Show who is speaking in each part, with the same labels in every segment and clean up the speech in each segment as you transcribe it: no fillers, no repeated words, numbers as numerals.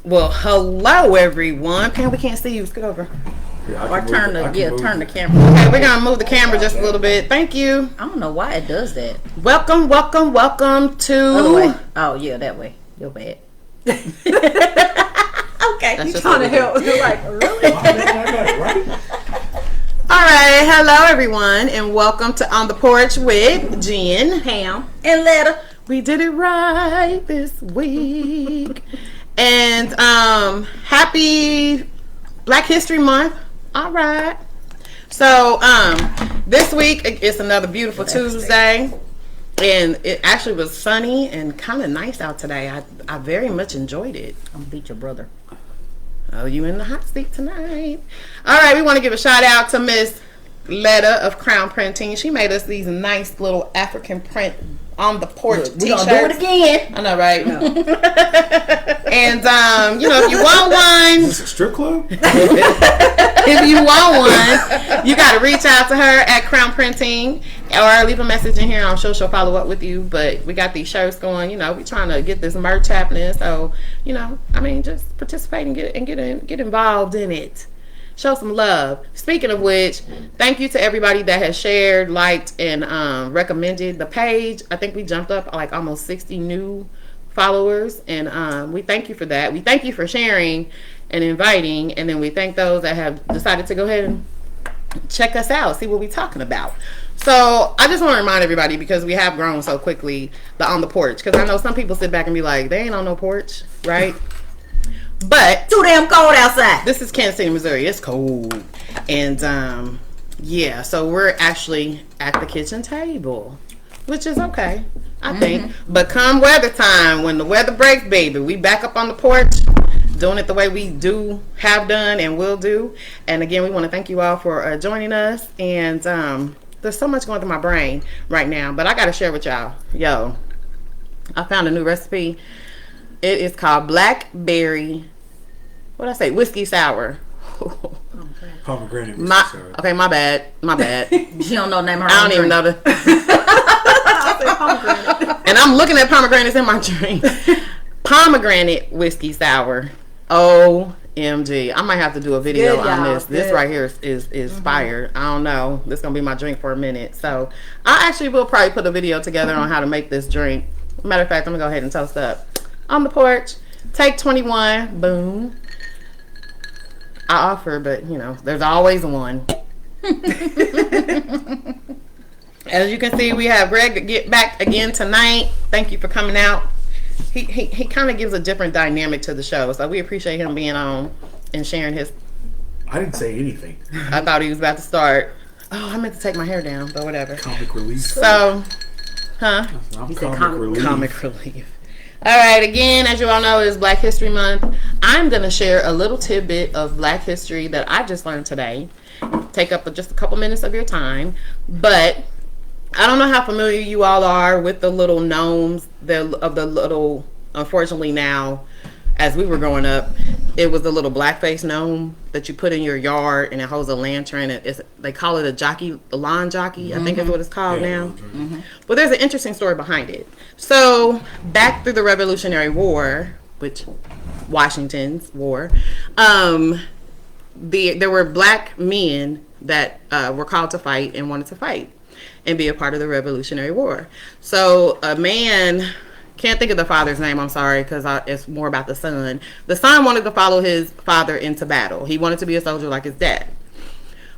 Speaker 1: Well, hello everyone. Pam, we can't see you. Scoot over.
Speaker 2: Yeah,
Speaker 1: Or turn the camera. Okay, we're gonna move the camera just a little bit. Thank you.
Speaker 3: I don't know why it does that.
Speaker 1: Welcome to.
Speaker 3: Other way. Oh yeah, that way. You're bad.
Speaker 1: Okay.
Speaker 3: That's just trying to help. You're like, really?
Speaker 1: All right. Hello everyone, and welcome to On the Porch with Jen,
Speaker 3: Pam,
Speaker 1: and Letta. We did it right this week. And happy Black History Month. All right. So this week it's another beautiful Tuesday, and it actually was sunny and kind of nice out today. I very much enjoyed it.
Speaker 3: I'm gonna beat your brother.
Speaker 1: Oh, you in the hot seat tonight. All right, we want to give a shout out to Miss Letta of Crown Printing. She made us these nice little African print on the porch t-shirts.
Speaker 3: We gonna do it again.
Speaker 1: I know, right? No. And if you want one,
Speaker 2: is this a strip club?
Speaker 1: if you want one, you got to reach out to her at Crown Printing or leave a message in here. I'm sure she'll follow up with you. But we got these shirts going. We're trying to get this merch happening. So just participate and get involved in it. Show some love. Speaking of which, thank you to everybody that has shared, liked, and recommended the page. I think we jumped up like almost 60 new followers, and we thank you for that. We thank you for sharing and inviting, and then we thank those that have decided to go ahead and check us out, see what we're talking about. So I just want to remind everybody, because we have grown so quickly, the On the Porch, because I know some people sit back and be like, they ain't on no porch, right? But
Speaker 3: too damn cold outside.
Speaker 1: This is Kansas City, Missouri. It's cold. And so we're actually at the kitchen table, which is okay, I think. But come weather time, when the weather breaks, baby, we back up on the porch, doing it the way we have done and will do. And again, we want to thank you all for joining us. And there's so much going through my brain right now, but I got to share with y'all. Yo, I found a new recipe. It is called blackberry, whiskey sour.
Speaker 2: Pomegranate whiskey sour.
Speaker 1: Okay, my bad.
Speaker 3: She don't know the name of her
Speaker 1: I don't even know And I'm looking at pomegranates in my drink. Pomegranate whiskey sour. OMG. I might have to do a video on this. Good. This right here is fire. I don't know. This is going to be my drink for a minute. So I actually will probably put a video together on how to make this drink. Matter of fact, I'm going to go ahead and toast up. On the porch, take 21, boom. I offer, but there's always one. As you can see, we have Greg get back again tonight. Thank you for coming out. He kind of gives a different dynamic to the show, so we appreciate him being on and sharing his.
Speaker 2: I didn't say anything.
Speaker 1: I thought he was about to start. Oh, I meant to take my hair down, but whatever.
Speaker 2: Comic relief.
Speaker 1: So,
Speaker 2: I'm comic relief.
Speaker 1: All right, again, as you all know, it's Black History Month. I'm going to share a little tidbit of Black history that I just learned today. Take up just a couple minutes of your time. But I don't know how familiar you all are with the little gnomes, unfortunately now, as we were growing up, it was the little blackface gnome that you put in your yard, and it holds a lantern. They call it a lawn jockey, I think is what it's called now. But there's an interesting story behind it. So back through the Revolutionary War, which Washington's war, there were black men that were called to fight and wanted to fight and be a part of the Revolutionary War. So a man, can't think of the father's name, I'm sorry, because it's more about the son. The son wanted to follow his father into battle. He wanted to be a soldier like his dad.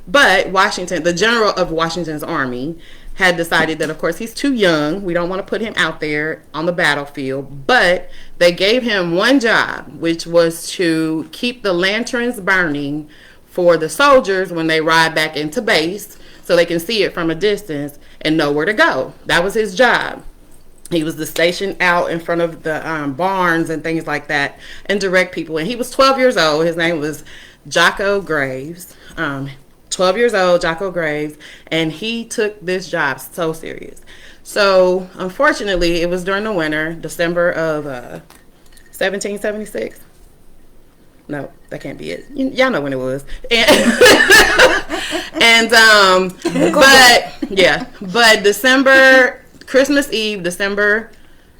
Speaker 1: But Washington, the general of Washington's army, had decided that, of course, he's too young. We don't want to put him out there on the battlefield. But they gave him one job, which was to keep the lanterns burning for the soldiers when they ride back into base, so they can see it from a distance and know where to go. That was his job. He was stationed out in front of the barns and things like that and direct people. And he was 12 years old. His name was Jocko Graves. 12 years old, Jocko Graves. And he took this job so serious. So, unfortunately, it was during the winter, December of 1776. No, that can't be it. Y'all know when it was. But December, Christmas Eve, December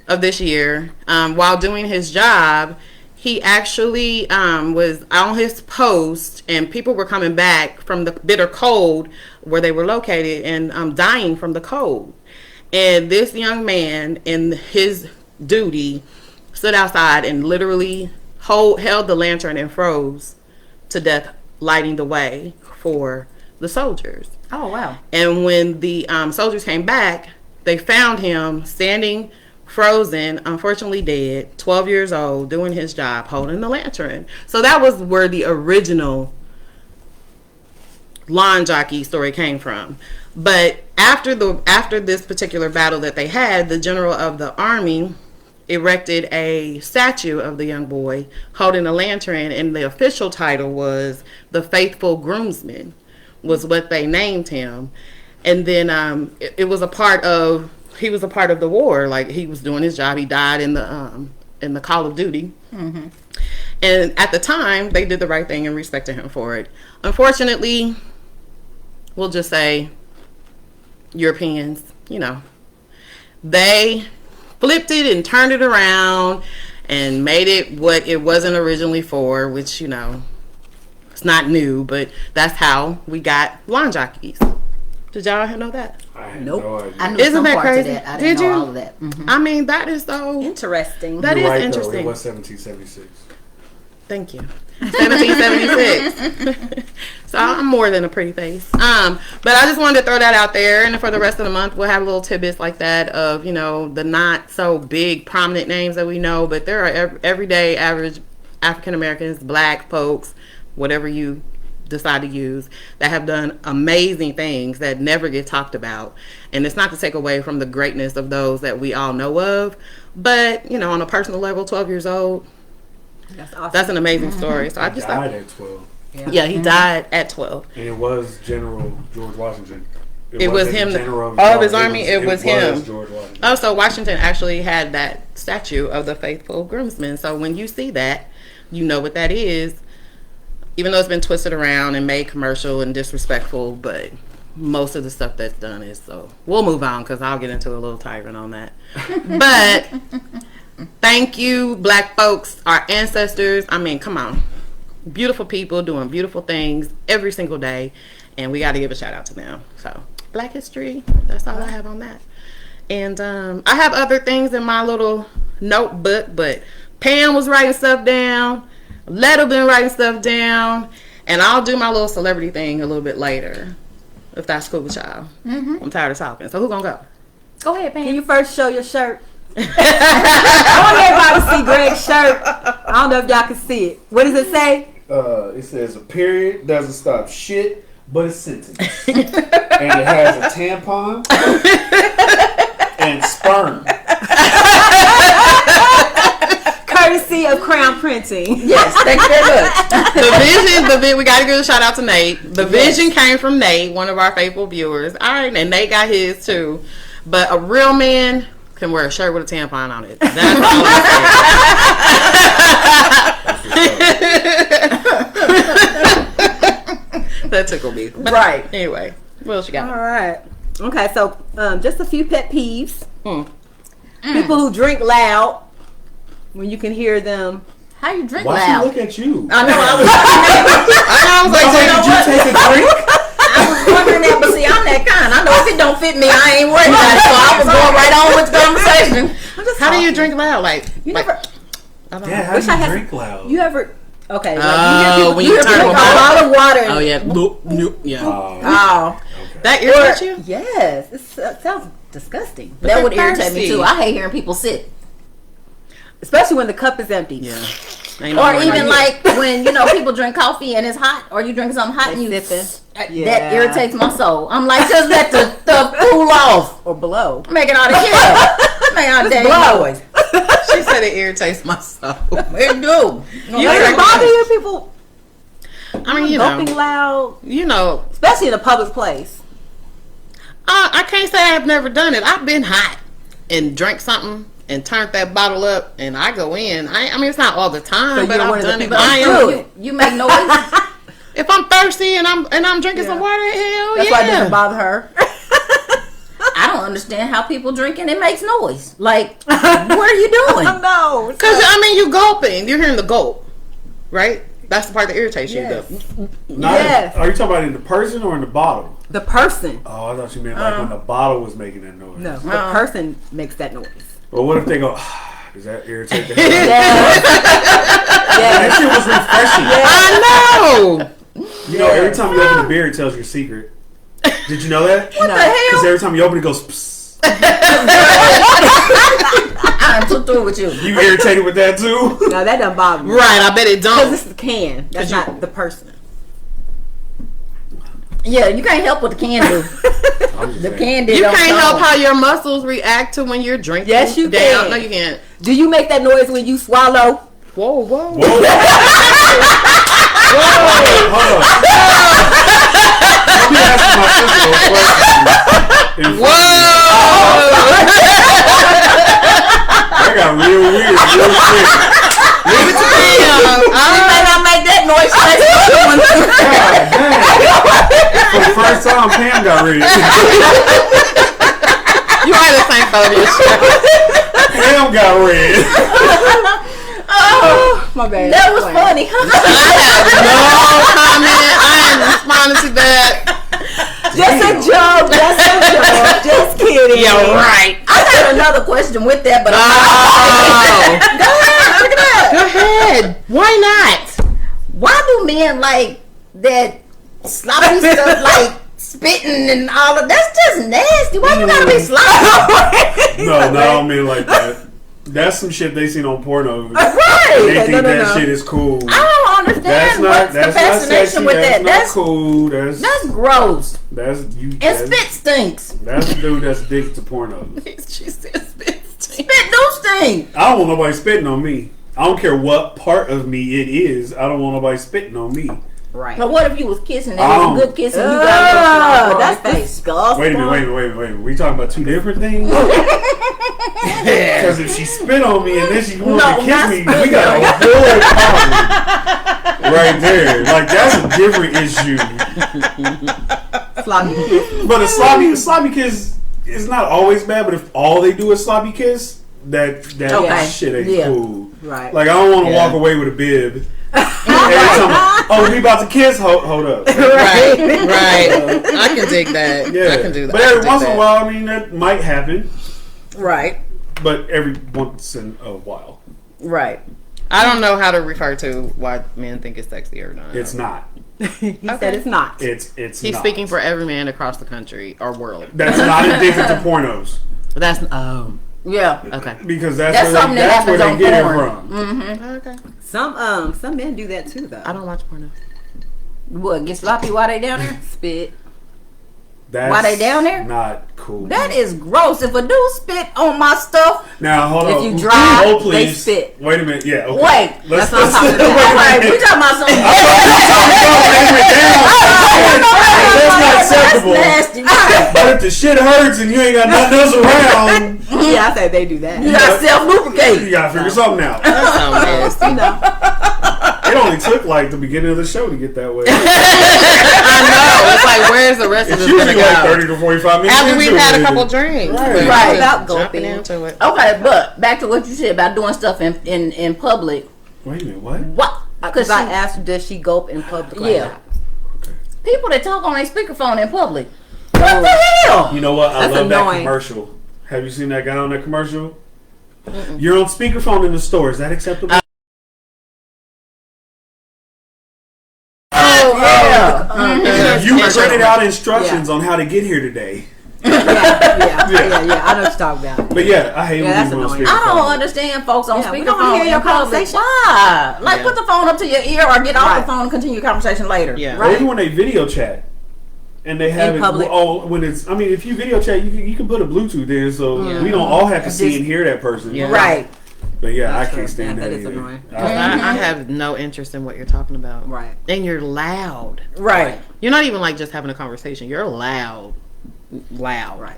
Speaker 1: of this year, while doing his job, he actually was on his post, and people were coming back from the bitter cold where they were located and dying from the cold. And this young man, in his duty, stood outside and literally held the lantern and froze to death, lighting the way for the soldiers.
Speaker 3: Oh, wow.
Speaker 1: And when the soldiers came back, they found him standing frozen, unfortunately dead, 12 years old, doing his job, holding the lantern. So that was where the original lawn jockey story came from. But after this particular battle that they had, the general of the army erected a statue of the young boy holding a lantern, and the official title was the Faithful Groomsman, was what they named him. And then it was a part of, he was a part of the war. Like, he was doing his job. He died in the Call of Duty. Mm-hmm. And at the time, they did the right thing and respected him for it. Unfortunately, we'll just say Europeans, they flipped it and turned it around and made it what it wasn't originally for, which, it's not new, but that's how we got lawn jockeys. Did y'all know that?
Speaker 2: I had
Speaker 3: Nope.
Speaker 2: no idea.
Speaker 3: I knew
Speaker 1: Isn't
Speaker 3: some
Speaker 1: that
Speaker 3: parts
Speaker 1: crazy?
Speaker 3: of that. I didn't
Speaker 1: Did
Speaker 3: know
Speaker 1: you?
Speaker 3: all of that. Mm-hmm.
Speaker 1: I mean, that is so
Speaker 4: Interesting.
Speaker 1: That
Speaker 2: You're
Speaker 1: is
Speaker 2: right,
Speaker 1: interesting.
Speaker 2: Though. It was 1776.
Speaker 1: Thank you. 1776. So I'm more than a pretty face. But I just wanted to throw that out there. And for the rest of the month, we'll have little tidbits like that of, the not so big prominent names that we know. But there are everyday average African Americans, black folks, whatever you decide to use, that have done amazing things that never get talked about. And it's not to take away from the greatness of those that we all know of. But, on a personal level, 12 years old,
Speaker 4: That's awesome.
Speaker 1: that's an amazing story. So I
Speaker 2: He
Speaker 1: just
Speaker 2: died
Speaker 1: thought,
Speaker 2: at 12.
Speaker 1: yeah, he died at 12.
Speaker 2: And it was General George Washington.
Speaker 1: It was
Speaker 2: wasn't
Speaker 1: him,
Speaker 2: general
Speaker 1: of his army, it was him.
Speaker 2: George Washington.
Speaker 1: Oh, so Washington actually had that statue of the Faithful Groomsman. So when you see that, you know what that is. Even though it's been twisted around and made commercial and disrespectful, but most of the stuff that's done is so. We'll move on because I'll get into a little tyrant on that. But thank you, black folks, our ancestors. I mean, come on. Beautiful people doing beautiful things every single day. And we got to give a shout out to them. So, Black History, that's all I have on that. And I have other things in my little notebook, but Pam was writing stuff down. Letta been writing stuff down. And I'll do my little celebrity thing a little bit later, if that's cool with y'all. Mm-hmm. I'm tired of talking. So, who's going to go?
Speaker 4: Go ahead, Pam. Can you first show your shirt? I want everybody to see Greg's shirt. I don't know if y'all can see it. What does it say?
Speaker 2: It says a period doesn't stop shit, but a sentence. And it has a tampon and sperm.
Speaker 4: Courtesy of Crown Printing.
Speaker 3: Yes, thank you very much.
Speaker 1: The vision, we got to give a shout out to Nate. The vision came from Nate, one of our faithful viewers. All right, and Nate got his too. But a real man can wear a shirt with a tampon on it. That's all that tickled me. But
Speaker 4: Right.
Speaker 1: Anyway, what else you got?
Speaker 4: All right. Okay, so just a few pet peeves. People who drink loud when you can hear them.
Speaker 3: How you drink
Speaker 2: Why
Speaker 3: loud?
Speaker 2: she look at you?
Speaker 4: I know.
Speaker 1: I was like,
Speaker 2: Did you take a drink?
Speaker 3: I was wondering that, but see, I'm that kind. I know if it don't fit me, I ain't worried about it. So I was going right on with the conversation.
Speaker 1: how do you drink loud? Like,
Speaker 4: You never.
Speaker 1: I don't
Speaker 2: Yeah,
Speaker 1: know.
Speaker 2: how
Speaker 4: Wish
Speaker 2: do
Speaker 4: I
Speaker 2: you
Speaker 4: had-
Speaker 2: drink loud?
Speaker 4: You ever? Okay.
Speaker 1: Oh, when you
Speaker 4: hear
Speaker 1: turn
Speaker 4: people
Speaker 1: them
Speaker 4: drink a
Speaker 1: on.
Speaker 4: lot of water. And,
Speaker 1: Oh yeah, nope, nope, yeah.
Speaker 4: Oh.
Speaker 2: Okay.
Speaker 1: That irritates you?
Speaker 4: Yes. It sounds disgusting.
Speaker 3: That would
Speaker 1: they're
Speaker 3: irritate me
Speaker 1: thirsty.
Speaker 3: too. I hate hearing people sit.
Speaker 4: Especially when the cup is empty.
Speaker 1: Yeah. Ain't no
Speaker 3: Or
Speaker 1: more
Speaker 3: even
Speaker 1: like
Speaker 3: like when, people drink coffee and it's hot, or you drinking something hot and you
Speaker 4: sipping. Yeah.
Speaker 3: that irritates my soul. I'm like, just let the stuff cool off.
Speaker 4: Or blow.
Speaker 3: Making all the making all the damn
Speaker 4: blow.
Speaker 3: noise.
Speaker 1: She said it irritates my soul.
Speaker 3: It do.
Speaker 1: You
Speaker 4: Does
Speaker 1: drink-
Speaker 4: it bother you people
Speaker 1: I mean,
Speaker 4: gulping loud? Especially in a public place.
Speaker 1: I can't say I've never done it. I've been hot and drank something and turned that bottle up, and I go in. I mean, it's not all the time,
Speaker 4: So
Speaker 1: but
Speaker 4: you're one
Speaker 1: I've
Speaker 4: of the
Speaker 1: done it.
Speaker 4: people
Speaker 1: I
Speaker 4: that
Speaker 1: am.
Speaker 4: do it.
Speaker 3: You make noise.
Speaker 1: If I'm thirsty and I'm drinking some water, hell
Speaker 4: That's
Speaker 1: yeah.
Speaker 4: why it doesn't bother her.
Speaker 3: I don't don't understand how people drink and it makes noise. Like, what are you doing?
Speaker 4: No.
Speaker 1: Because, I mean, you gulping. You're hearing the gulp, right? That's the part that irritates
Speaker 4: Yes.
Speaker 1: you.
Speaker 4: Yes.
Speaker 2: Are you talking about in the person or in the bottle?
Speaker 4: The person.
Speaker 2: Oh, I thought you meant like when the bottle was making that noise.
Speaker 4: No, the person makes that noise.
Speaker 2: Well, what if they go, does that irritate the
Speaker 4: Yeah.
Speaker 2: hell? That shit was refreshing.
Speaker 1: I know.
Speaker 2: You know, every time you open a beer, it tells your secret. Did you know that?
Speaker 3: What the hell?
Speaker 2: Because every time you open it, it goes, psst.
Speaker 3: I'm too through with you.
Speaker 2: You irritated with that too?
Speaker 4: No, that doesn't bother me.
Speaker 1: Right, I bet it
Speaker 4: Because
Speaker 1: don't.
Speaker 4: it's the can. That's not the person.
Speaker 3: Yeah, you can't help what the can do. The can do.
Speaker 1: You can't help how your muscles react to when you're drinking.
Speaker 4: Yes, you
Speaker 1: down.
Speaker 4: can.
Speaker 1: No, you can't.
Speaker 4: Do you make that noise when you swallow?
Speaker 1: Whoa, whoa.
Speaker 2: Whoa. Hold on. Let me ask my sister a question. That got real weird real quick.
Speaker 1: Leave it to me.
Speaker 3: You may not make that noise.
Speaker 2: God damn. For the first time, Pam got ready.
Speaker 1: You are the same phobia.
Speaker 2: Pam got red.
Speaker 3: Oh,
Speaker 4: My bad.
Speaker 3: that was funny.
Speaker 1: I have no comment. I am responding to that.
Speaker 4: Just a joke. Just a joke. Just kidding.
Speaker 1: Yeah, right.
Speaker 3: I got another question with that, but
Speaker 1: Oh.
Speaker 3: go ahead. Look at that.
Speaker 1: Go ahead. Why not?
Speaker 3: Why do men like that sloppy stuff, like spitting and all of that's just nasty? Why you gotta be sloppy?
Speaker 2: No, I don't mean like that. That's some shit they seen on porno. They
Speaker 3: Right.
Speaker 2: think that shit is cool.
Speaker 3: I don't understand
Speaker 2: That's not.
Speaker 3: what's
Speaker 2: That's
Speaker 3: the
Speaker 2: not
Speaker 3: fascination
Speaker 2: sexy.
Speaker 3: with
Speaker 2: That's
Speaker 3: that.
Speaker 2: not
Speaker 3: That's
Speaker 2: cool. That's
Speaker 3: gross.
Speaker 2: you.
Speaker 3: And
Speaker 2: That's,
Speaker 3: spit stinks.
Speaker 2: that's the dude that's addicted to porno.
Speaker 1: She says spit.
Speaker 3: Spit do stink.
Speaker 2: I don't want nobody spitting on me. I don't care what part of me it is. I don't want nobody spitting on me.
Speaker 4: Right.
Speaker 3: But what if you was kissing? That was a good kiss, and you got
Speaker 4: Oh,
Speaker 3: your
Speaker 4: that's
Speaker 3: face.
Speaker 4: disgusting.
Speaker 2: Wait a minute. We talking about two different things? Because if she spit on me and then she wanted to kiss me, we got a whole problem right there. Like that's a different issue.
Speaker 4: Sloppy.
Speaker 2: But a sloppy kiss is not always bad. But if all they do is sloppy kiss, that
Speaker 3: Okay.
Speaker 2: shit ain't
Speaker 3: Yeah.
Speaker 2: cool.
Speaker 4: Right.
Speaker 2: Like I don't want to walk away with a bib. Every time, we about to kiss. Hold up.
Speaker 1: Right, right. I can dig that.
Speaker 2: Yeah,
Speaker 1: I can do that.
Speaker 2: But every once in a while, I mean, that might happen.
Speaker 3: Right.
Speaker 2: But every once in a while,
Speaker 3: Right.
Speaker 1: I don't know how to refer to why men think it's sexy or not.
Speaker 2: it's not.
Speaker 4: He said it's not.
Speaker 2: It's
Speaker 1: He's
Speaker 2: not.
Speaker 1: speaking for every man across the country or world.
Speaker 2: That's not addicted to pornos
Speaker 1: But that's
Speaker 3: Yeah.
Speaker 1: okay.
Speaker 2: because
Speaker 3: That's
Speaker 2: that's
Speaker 3: something
Speaker 2: where
Speaker 3: that
Speaker 2: they
Speaker 3: happens
Speaker 2: get it
Speaker 3: on
Speaker 2: from.
Speaker 3: Mm-hmm.
Speaker 1: Okay.
Speaker 4: Some men do that too though.
Speaker 1: I don't watch porno.
Speaker 3: What, get sloppy while they down there?
Speaker 4: Spit.
Speaker 2: That's
Speaker 3: Why they down there?
Speaker 2: Not cool.
Speaker 3: That is gross. If a dude spit on my stuff,
Speaker 2: Now hold
Speaker 4: If
Speaker 2: on.
Speaker 4: you drive,
Speaker 2: Hold,
Speaker 4: they
Speaker 2: please.
Speaker 4: spit.
Speaker 2: Wait a minute. Yeah. Okay.
Speaker 3: wait.
Speaker 2: Let's
Speaker 4: That's what I'm talking about.
Speaker 3: All right, we
Speaker 2: Wait.
Speaker 3: talking about something.
Speaker 2: That's not acceptable.
Speaker 3: That's nasty.
Speaker 2: But if the shit hurts and you ain't got nothing else around,
Speaker 4: Yeah, I said they do that.
Speaker 3: You gotta self
Speaker 2: you
Speaker 3: lubricate.
Speaker 2: gotta figure something out.
Speaker 1: That's so nasty.
Speaker 4: You know.
Speaker 2: It only took like the beginning of the show to get that way.
Speaker 1: I know. It's like, where's the rest of
Speaker 2: It's
Speaker 1: this gonna
Speaker 2: usually like
Speaker 1: go?
Speaker 2: 30 to 45 minutes.
Speaker 1: After we've
Speaker 2: into
Speaker 1: had a
Speaker 2: it.
Speaker 1: couple drinks.
Speaker 2: Right.
Speaker 1: We're
Speaker 3: Right.
Speaker 1: just
Speaker 4: About
Speaker 1: jumping
Speaker 4: gulping.
Speaker 1: into it.
Speaker 3: Okay, but back to what you said about doing stuff in public.
Speaker 2: Wait a minute, what?
Speaker 3: What?
Speaker 4: Because I asked her, does she gulp in public? or
Speaker 3: Yeah.
Speaker 4: not?
Speaker 3: People that talk on their speakerphone in public. What the hell?
Speaker 2: You know what? I
Speaker 4: That's
Speaker 2: love that
Speaker 4: annoying.
Speaker 2: commercial. Have you seen that guy on that commercial? You're on speakerphone in the store. Is that acceptable?
Speaker 3: Oh, yeah.
Speaker 2: You printed out instructions on how to get here today.
Speaker 4: Yeah. I know what you're talking about.
Speaker 2: But yeah, I hate
Speaker 4: Yeah,
Speaker 2: when
Speaker 4: that's
Speaker 2: people on
Speaker 4: annoying.
Speaker 2: speakerphone.
Speaker 3: I don't understand folks on
Speaker 4: Yeah, we
Speaker 3: speakerphone.
Speaker 4: don't wanna hear your
Speaker 3: in public.
Speaker 4: conversation.
Speaker 3: Why? Like,
Speaker 1: Yeah.
Speaker 3: put the phone up to your ear or get off
Speaker 4: Right.
Speaker 3: the phone and continue your conversation later.
Speaker 1: Yeah.
Speaker 2: Or even when they video chat and they have
Speaker 4: In
Speaker 2: it
Speaker 4: public.
Speaker 2: when it's. I mean, if you video chat, you can put a Bluetooth in, so we don't all have to see and hear that person.
Speaker 1: Yeah.
Speaker 3: Right.
Speaker 2: But yeah,
Speaker 4: That's
Speaker 2: I
Speaker 4: true.
Speaker 2: can't stand
Speaker 4: Yeah,
Speaker 2: that.
Speaker 4: that is
Speaker 2: either.
Speaker 4: annoying.
Speaker 1: I have no interest in what you're talking about.
Speaker 4: Right.
Speaker 1: And you're loud.
Speaker 3: Right.
Speaker 1: You're not even like just having a conversation. You're loud. Loud.
Speaker 4: Right.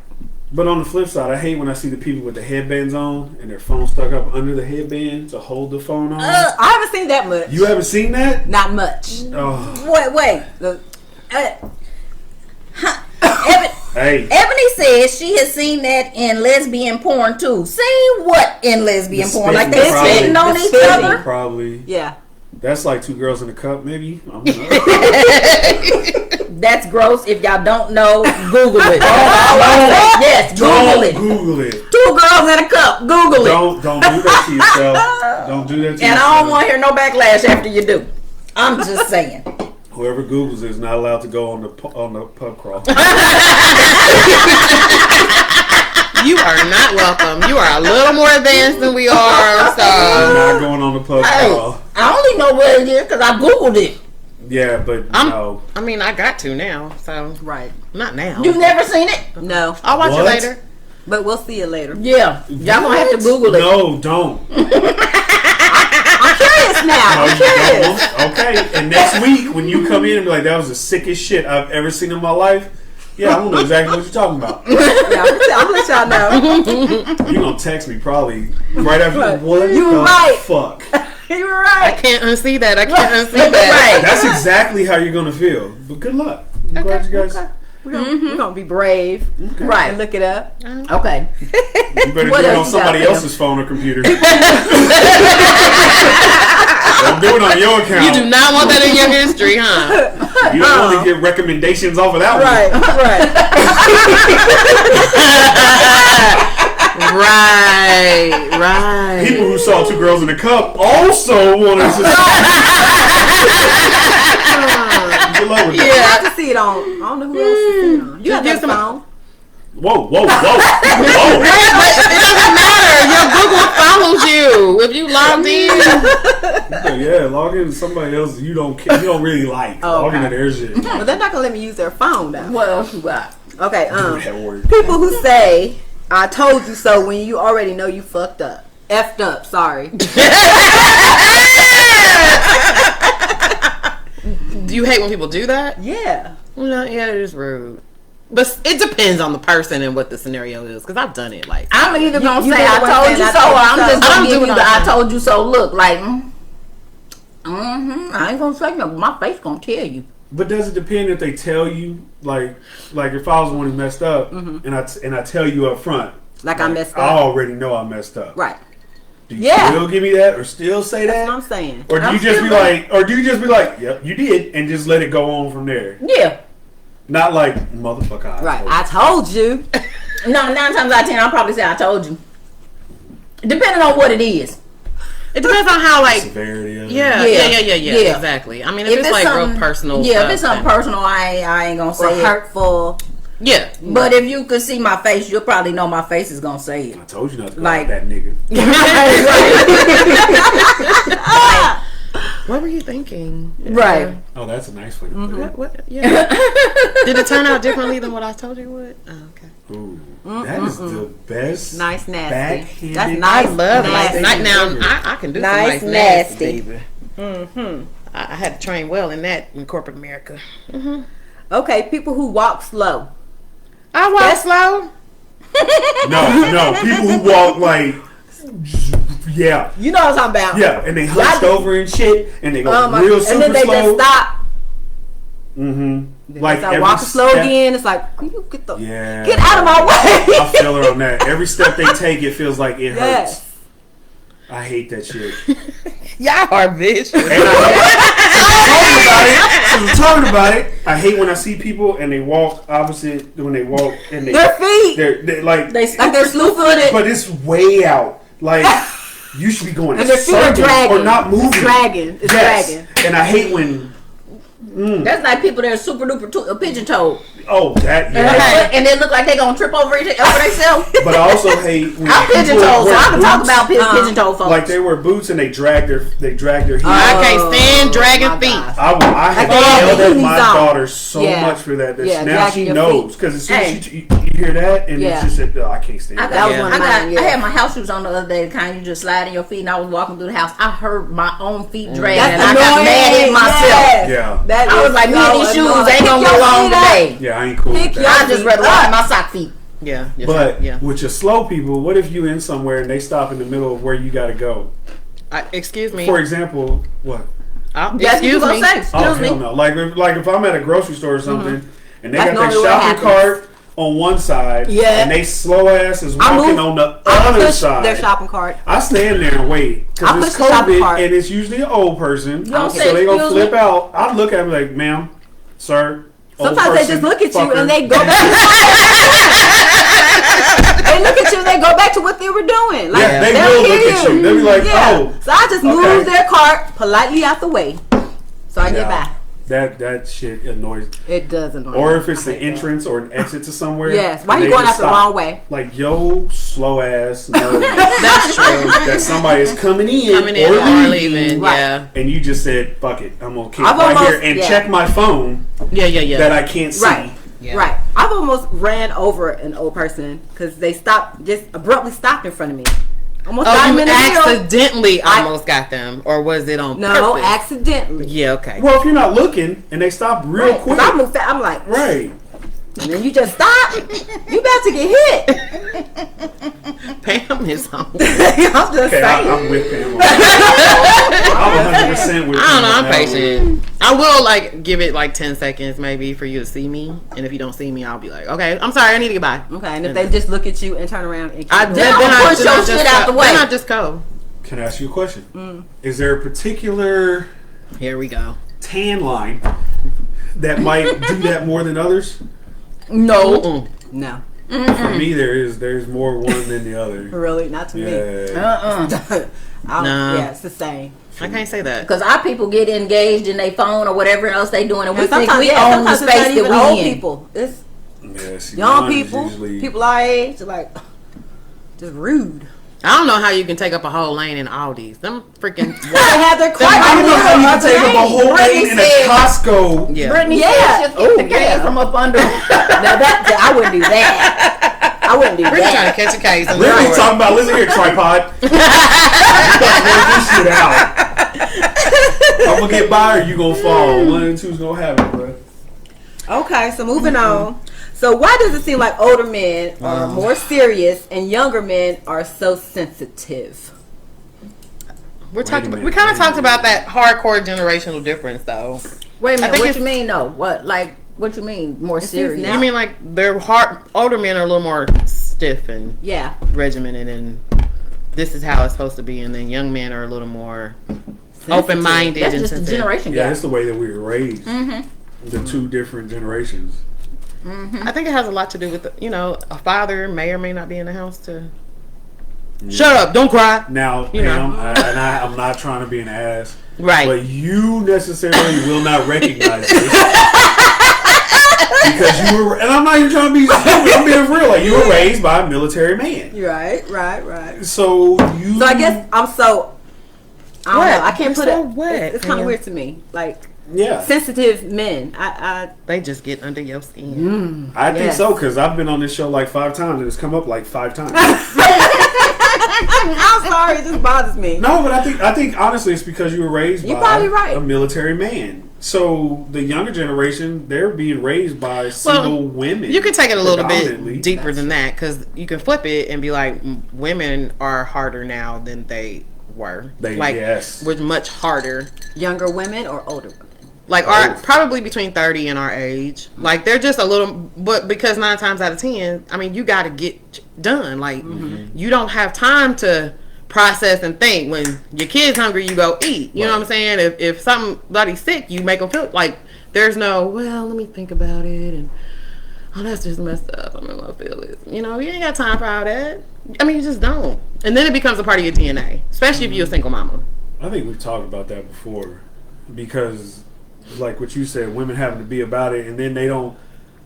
Speaker 2: But on the flip side, I hate when I see the people with the headbands on and their phone stuck up under the headband to hold the phone on.
Speaker 4: I haven't seen that much.
Speaker 2: You haven't seen that?
Speaker 4: Not much.
Speaker 2: Oh.
Speaker 3: Wait.
Speaker 4: The-
Speaker 2: Hey.
Speaker 3: Ebony says she has seen that in lesbian porn too. Seen what in lesbian porn? Like they
Speaker 2: spitting,
Speaker 3: spitting on
Speaker 4: the
Speaker 3: each
Speaker 4: spitting.
Speaker 3: other?
Speaker 2: Probably.
Speaker 4: Yeah.
Speaker 2: That's like 2 girls in a cup, maybe. I don't know.
Speaker 3: That's gross. If y'all don't know, Google it. Yes, Google it.
Speaker 2: Google it.
Speaker 3: 2 girls in a cup. Google it.
Speaker 2: Don't do that to yourself. Don't do that to yourself.
Speaker 3: And I don't want to hear no backlash after you do. I'm just saying.
Speaker 2: Whoever Googles it is not allowed to go on the pub crawl.
Speaker 1: You are not welcome. You are a little more advanced than we are.
Speaker 2: I'm
Speaker 1: So
Speaker 2: not going on the pub crawl.
Speaker 3: I only know what it is because I Googled it.
Speaker 2: Yeah, but no.
Speaker 1: I mean, I got to now. So
Speaker 4: Right.
Speaker 1: not now.
Speaker 3: You've never seen it?
Speaker 4: No.
Speaker 1: I'll watch
Speaker 2: What?
Speaker 1: it later.
Speaker 4: But we'll see it later.
Speaker 3: Yeah. Y'all gonna have to Google it.
Speaker 2: No, don't.
Speaker 4: I'm curious now.
Speaker 2: No,
Speaker 4: I'm
Speaker 2: you
Speaker 4: curious.
Speaker 2: don't. Okay, and next week when you come in and be like, that was the sickest shit I've ever seen in my life, yeah, I don't know exactly what you're talking about.
Speaker 4: Yeah, I'm gonna let y'all know.
Speaker 2: You're going to text me probably right after. What
Speaker 4: You
Speaker 2: the
Speaker 4: right.
Speaker 2: fuck?
Speaker 4: You were
Speaker 1: I
Speaker 4: right.
Speaker 1: can't unsee that. I can't unsee that.
Speaker 3: Right.
Speaker 2: That's exactly how you're going to feel. But good luck. I'm glad you guys.
Speaker 4: Okay. We're gonna be brave.
Speaker 2: Okay.
Speaker 3: Right.
Speaker 4: And look it up.
Speaker 3: Okay.
Speaker 2: You better
Speaker 3: What
Speaker 2: do it on
Speaker 3: else you
Speaker 2: somebody
Speaker 3: got,
Speaker 2: else's phone or computer. Don't do it on your account.
Speaker 1: You do not want that in your history, huh?
Speaker 2: You don't want to get recommendations off of that
Speaker 4: Right.
Speaker 1: Right.
Speaker 2: one. People who saw 2 girls in a cup also wanted to. Good luck with
Speaker 4: I
Speaker 2: that.
Speaker 4: have to see it on. I don't know who else to see it on. You have
Speaker 1: Just
Speaker 4: that
Speaker 1: get
Speaker 4: phone.
Speaker 2: Whoa.
Speaker 1: It doesn't matter. Your Google follows you if you logged in.
Speaker 2: Yeah, log into somebody else you don't really like.
Speaker 4: Oh,
Speaker 2: Log into
Speaker 4: okay.
Speaker 2: their shit.
Speaker 4: But they're not gonna let me use their phone now.
Speaker 3: What else you got?
Speaker 4: Okay.
Speaker 2: That word.
Speaker 4: People who say "I told you so" when you already know you fucked up, effed up. Sorry.
Speaker 1: Do you hate when people do that?
Speaker 4: Yeah.
Speaker 1: No, yeah, it is rude. But it depends on the person and what the scenario is. Because I've done it. Like,
Speaker 3: I'm either gonna
Speaker 4: You
Speaker 3: say
Speaker 4: better
Speaker 3: I
Speaker 4: work
Speaker 3: told
Speaker 4: that
Speaker 3: you
Speaker 4: I
Speaker 3: so,
Speaker 4: told
Speaker 3: or
Speaker 4: you
Speaker 3: I'm
Speaker 4: so.
Speaker 3: just
Speaker 1: I
Speaker 3: gonna
Speaker 1: don't
Speaker 3: give
Speaker 1: do
Speaker 3: you
Speaker 1: it
Speaker 3: the
Speaker 1: all the
Speaker 3: I
Speaker 1: time.
Speaker 3: told you so look. Like, I ain't gonna say nothing. My face gonna tell you.
Speaker 2: But does it depend if they tell you like if I was the one who messed up and I tell you up front
Speaker 4: Like I messed
Speaker 2: I
Speaker 4: up.
Speaker 2: already know I messed up.
Speaker 4: Right.
Speaker 2: Do you
Speaker 4: Yeah.
Speaker 2: still give me that or still say
Speaker 4: That's what
Speaker 2: that?
Speaker 4: I'm saying.
Speaker 2: Or do you just be like, yep, you did, and just let it go on from there?
Speaker 3: Yeah.
Speaker 2: Not like motherfucker.
Speaker 4: Right. I told you.
Speaker 3: No, 9 times out of 10, I'll probably say I told you. Depending on what it is.
Speaker 1: it depends on how, like,
Speaker 2: severity of it.
Speaker 1: yeah, exactly. I mean, if it's like real personal.
Speaker 3: Yeah, if
Speaker 1: stuff,
Speaker 3: it's something
Speaker 1: then-
Speaker 3: personal, I ain't gonna
Speaker 4: Or
Speaker 3: say it.
Speaker 4: hurtful.
Speaker 1: Yeah.
Speaker 3: But if you could see my face, you'll probably know my face is gonna say it.
Speaker 2: I told you not to go
Speaker 3: Like-
Speaker 2: like that nigga.
Speaker 1: What were you thinking?
Speaker 3: Right.
Speaker 2: Oh, that's a nice way to put it.
Speaker 1: What? Yeah. Did it turn out differently than what I told you it would? Oh, okay.
Speaker 2: Ooh, that is the best.
Speaker 4: Nice, nasty.
Speaker 2: Backhanded.
Speaker 4: That's nice.
Speaker 1: I love
Speaker 4: nasty.
Speaker 1: nice. Now I can do
Speaker 3: Nice,
Speaker 1: some nice nasty,
Speaker 3: nasty.
Speaker 1: baby. I had to train well in that in corporate America.
Speaker 4: Okay, people who walk slow.
Speaker 1: I walk slow.
Speaker 2: No, people who walk like, yeah,
Speaker 4: You know what I'm talking about.
Speaker 2: yeah, and they hunched over and shit, and they go
Speaker 4: Oh my!
Speaker 2: real
Speaker 4: And
Speaker 2: super
Speaker 4: then they
Speaker 2: slow.
Speaker 4: just stop.
Speaker 2: Mm-hmm.
Speaker 4: Like I walk slow again. It's like, can you get the get out of my way?
Speaker 2: I feel her on that. Every step they take, it feels like it hurts.
Speaker 4: Yes.
Speaker 2: I hate that shit.
Speaker 1: Y'all are vicious.
Speaker 2: And I'm talking about it. I hate when I see people and they walk opposite when they walk and
Speaker 4: Their feet.
Speaker 2: they're like
Speaker 4: Like they're slew-footed.
Speaker 2: but it's way out. Like you should be going
Speaker 4: And
Speaker 2: in
Speaker 4: their feet are
Speaker 2: circles
Speaker 4: dragging.
Speaker 2: or not moving.
Speaker 4: It's dragging. It's dragging.
Speaker 2: And I hate when
Speaker 3: That's like people that are super duper pigeon toed.
Speaker 2: that
Speaker 3: And they look like they gonna trip over themselves.
Speaker 2: But I also hate when
Speaker 3: I'm pigeon toed, so
Speaker 2: wear
Speaker 3: I can talk
Speaker 2: boots,
Speaker 3: about pigeon toed folks.
Speaker 2: like they wear boots and they drag their heels.
Speaker 1: I can't stand dragging
Speaker 4: my
Speaker 1: feet.
Speaker 4: gosh.
Speaker 2: I have
Speaker 4: they have
Speaker 2: yelled at
Speaker 4: bikinis
Speaker 2: my
Speaker 4: on.
Speaker 2: daughter so
Speaker 4: Yeah.
Speaker 2: much for that.
Speaker 4: Yeah,
Speaker 2: Now
Speaker 4: dragging
Speaker 2: she
Speaker 4: your
Speaker 2: knows
Speaker 4: feet.
Speaker 2: because as soon as you hear that, and
Speaker 4: Yeah.
Speaker 2: it's just I can't stand
Speaker 3: I
Speaker 2: that.
Speaker 4: That was
Speaker 1: Yeah.
Speaker 4: one of mine. Yeah.
Speaker 3: I had my house shoes on the other day, the kind you just slide in your feet, and I was walking through the house. I heard my own feet dragging,
Speaker 4: That's
Speaker 3: and I got mad at
Speaker 4: annoying.
Speaker 3: myself.
Speaker 4: Yes.
Speaker 2: Yeah.
Speaker 4: That
Speaker 3: I was
Speaker 4: is
Speaker 3: like, me
Speaker 4: so
Speaker 3: and these shoes
Speaker 4: annoying.
Speaker 3: ain't gonna
Speaker 4: Pick
Speaker 3: go
Speaker 4: your
Speaker 3: long
Speaker 4: feet up.
Speaker 3: today.
Speaker 2: Yeah, I ain't cool
Speaker 4: Pick
Speaker 2: with
Speaker 4: your-
Speaker 2: that.
Speaker 3: I just rather walk my sock feet.
Speaker 1: Yeah.
Speaker 2: But
Speaker 1: yeah.
Speaker 2: with your slow people, what if you in somewhere and they stop in the middle of where you got to go?
Speaker 1: Excuse me.
Speaker 2: For example, what?
Speaker 3: That's what you
Speaker 1: Excuse
Speaker 3: gonna
Speaker 1: me.
Speaker 3: say.
Speaker 2: Oh
Speaker 3: Excuse
Speaker 2: hell
Speaker 3: me.
Speaker 2: no! Like if I'm at a grocery store or something, and they
Speaker 4: That's
Speaker 2: got their
Speaker 4: normally what
Speaker 2: shopping
Speaker 4: happens.
Speaker 2: cart on one side,
Speaker 4: Yeah.
Speaker 2: and they slow ass is
Speaker 4: I
Speaker 2: walking
Speaker 4: move-
Speaker 2: on the
Speaker 4: I
Speaker 2: other
Speaker 4: push
Speaker 2: side.
Speaker 4: their shopping cart.
Speaker 2: I stand there and wait
Speaker 4: I
Speaker 2: because
Speaker 4: push
Speaker 2: it's
Speaker 4: the shopping
Speaker 2: COVID
Speaker 4: cart.
Speaker 2: and it's usually an old person,
Speaker 3: don't
Speaker 2: so
Speaker 3: say
Speaker 2: they gonna
Speaker 3: excuse
Speaker 2: flip
Speaker 3: me.
Speaker 2: out. I look at them like, "Ma'am, sir." old
Speaker 4: Sometimes they
Speaker 2: person,
Speaker 4: just look at you
Speaker 2: fucker."
Speaker 4: and they go back. They look at you and they go back to what they were doing. Like,
Speaker 2: Yeah, they
Speaker 4: they'll
Speaker 2: will
Speaker 4: hear
Speaker 2: look at you. They'll be like, "Oh."
Speaker 4: So I just
Speaker 2: Okay.
Speaker 4: move their cart politely out the way, so I get by.
Speaker 2: That shit annoys.
Speaker 4: It does annoy me.
Speaker 2: Or if it's
Speaker 4: I
Speaker 2: the
Speaker 4: hate that.
Speaker 2: entrance or an exit to somewhere.
Speaker 4: Yes. Why
Speaker 2: and
Speaker 4: you
Speaker 2: they
Speaker 4: going
Speaker 2: just
Speaker 4: out the
Speaker 2: stop.
Speaker 4: wrong way?
Speaker 2: Like, yo, slow ass. No,
Speaker 1: That's true.
Speaker 2: that somebody is coming in,
Speaker 1: Coming in
Speaker 2: or
Speaker 1: or
Speaker 2: leaving,
Speaker 1: leaving.
Speaker 4: Right.
Speaker 1: Yeah.
Speaker 2: and you just said, "Fuck it, I'm gonna keep
Speaker 4: I've
Speaker 2: right
Speaker 4: almost-
Speaker 2: here and
Speaker 4: yeah.
Speaker 2: check my phone
Speaker 1: Yeah.
Speaker 2: that I can't see."
Speaker 4: Right.
Speaker 1: Yeah.
Speaker 4: Right. I've almost ran over an old person because they just abruptly stopped in front of me. Almost got
Speaker 1: Oh,
Speaker 4: them
Speaker 1: you
Speaker 4: in the middle.
Speaker 1: accidentally almost got them, or was it on
Speaker 4: No,
Speaker 1: purpose?
Speaker 4: accidentally.
Speaker 1: Yeah. Okay.
Speaker 2: Well, if you're not looking and they stop real
Speaker 4: Right, 'cause
Speaker 2: quick,
Speaker 4: I move fast. I'm like,
Speaker 2: right?
Speaker 4: and then you just stop. You about to get hit.
Speaker 1: Pam is on.
Speaker 4: I'm just
Speaker 2: Okay,
Speaker 4: saying.
Speaker 2: I'm with Pam. on that. I'm 100% with.
Speaker 1: I don't know.
Speaker 2: Pam on
Speaker 1: I'm
Speaker 2: that
Speaker 1: patient. I will like give it like 10 seconds maybe for you to see me, and if you don't see me, I'll be like, okay, I'm sorry, I need to get by.
Speaker 4: Okay, and if they just look at you and turn around and keep
Speaker 1: I
Speaker 4: going.
Speaker 1: then
Speaker 3: Don't
Speaker 1: I
Speaker 3: push
Speaker 1: then I
Speaker 3: your
Speaker 1: just
Speaker 3: shit out
Speaker 1: go.
Speaker 3: the way.
Speaker 1: Then I just go.
Speaker 2: one. Can I ask you a question? Is there a particular
Speaker 1: Here we go.
Speaker 2: tan line that might do that more than others?
Speaker 1: No.
Speaker 4: No,
Speaker 2: For me, there's more one than the other.
Speaker 4: really, not to me.
Speaker 2: Yeah.
Speaker 1: No.
Speaker 4: Yeah, it's the same.
Speaker 1: I can't say that.
Speaker 3: Because our people get engaged in their phone or whatever else they doing, and we
Speaker 4: And
Speaker 3: think
Speaker 4: sometimes,
Speaker 3: we own the
Speaker 4: sometimes it's
Speaker 3: space
Speaker 4: not even
Speaker 3: that
Speaker 4: old
Speaker 3: we in.
Speaker 4: people. It's
Speaker 2: Yeah, see,
Speaker 4: young
Speaker 2: mine is
Speaker 4: people,
Speaker 2: usually-
Speaker 4: people our age, like just rude.
Speaker 1: I don't know how you can take up a whole lane in Aldi's. Them freaking.
Speaker 4: They have their cart.
Speaker 2: I don't know how you can take up a
Speaker 3: Brittany
Speaker 2: whole lane in a
Speaker 3: said-
Speaker 2: Costco.
Speaker 1: Yeah.
Speaker 3: Brittany
Speaker 4: Yeah.
Speaker 3: said she'll
Speaker 4: Oh,
Speaker 3: get the cane
Speaker 4: yeah.
Speaker 3: from up under.
Speaker 4: Now that I wouldn't do that. I wouldn't do
Speaker 1: We're trying to
Speaker 4: that.
Speaker 1: catch a case. in the
Speaker 2: Brittany
Speaker 1: store.
Speaker 2: talking about, listen here, tripod. You gotta work this shit out. I'm gonna get by or you gonna fall. One and two's gonna happen, bro.
Speaker 4: Okay, so moving on. So why does it seem like older men are more serious and younger men are so sensitive?
Speaker 1: We're talking.
Speaker 2: minute,
Speaker 1: We kind
Speaker 2: wait
Speaker 1: of
Speaker 2: a
Speaker 1: talked
Speaker 2: minute.
Speaker 1: about that hardcore generational difference, though.
Speaker 3: Wait a
Speaker 1: I
Speaker 3: minute,
Speaker 1: think
Speaker 3: what
Speaker 1: it's-
Speaker 3: you mean? No, what what you mean? More
Speaker 4: seems
Speaker 3: serious?
Speaker 4: now-
Speaker 1: You mean like their older men are a little more stiff and
Speaker 4: Yeah.
Speaker 1: regimented, and this is how it's supposed to be, and then young men are a little more open-minded
Speaker 3: That's
Speaker 1: and
Speaker 3: just the
Speaker 1: sensitive.
Speaker 3: generation
Speaker 2: Yeah,
Speaker 3: gap.
Speaker 2: it's the way that we were raised. The two different generations.
Speaker 1: I think it has a lot to do with a father may or may not be in the house to shut up, don't cry.
Speaker 2: Now,
Speaker 1: You know.
Speaker 2: Pam, I'm not trying to be an ass,
Speaker 1: Right.
Speaker 2: but you necessarily will not recognize this. Because you were, and I'm not even trying to be stupid, I'm being real. Like, you were raised by a military man.
Speaker 4: Right.
Speaker 2: So you.
Speaker 4: So I guess I don't know. I can't put
Speaker 1: So
Speaker 4: it.
Speaker 1: what,
Speaker 4: It's kind
Speaker 1: Pam?
Speaker 4: of weird to me. Like
Speaker 2: Yeah.
Speaker 4: sensitive men. I
Speaker 1: They just get under your skin.
Speaker 2: I think
Speaker 4: Yes.
Speaker 2: so, because I've been on this show like 5 times and it's come up like 5 times.
Speaker 4: I'm sorry. It just bothers me.
Speaker 2: No, but I think honestly it's because you were raised
Speaker 4: You're
Speaker 2: by
Speaker 4: probably right.
Speaker 2: a military man. So the younger generation, they're being raised by single women.
Speaker 1: You can take it a little
Speaker 2: predominantly.
Speaker 1: bit deeper than that, because you can flip it and be like, women are harder now than they were.
Speaker 2: Yes.
Speaker 1: We're much harder.
Speaker 4: Younger women or older women?
Speaker 1: Like probably between 30 and our age. Like they're just a little, but because 9 times out of 10, I mean, you got to get done. Like you don't have time to process and think. When your kid's hungry, you go eat. You know what I'm saying? If somebody's sick, you make them feel like there's no, well, let me think about it, and oh, that's just messed up. I'm gonna feel it. You know, you ain't got time for all that. I mean, you just don't. And then it becomes a part of your DNA, especially if you're a single mama.
Speaker 2: I think we've talked about that before, because like what you said, women having to be about it, and then they don't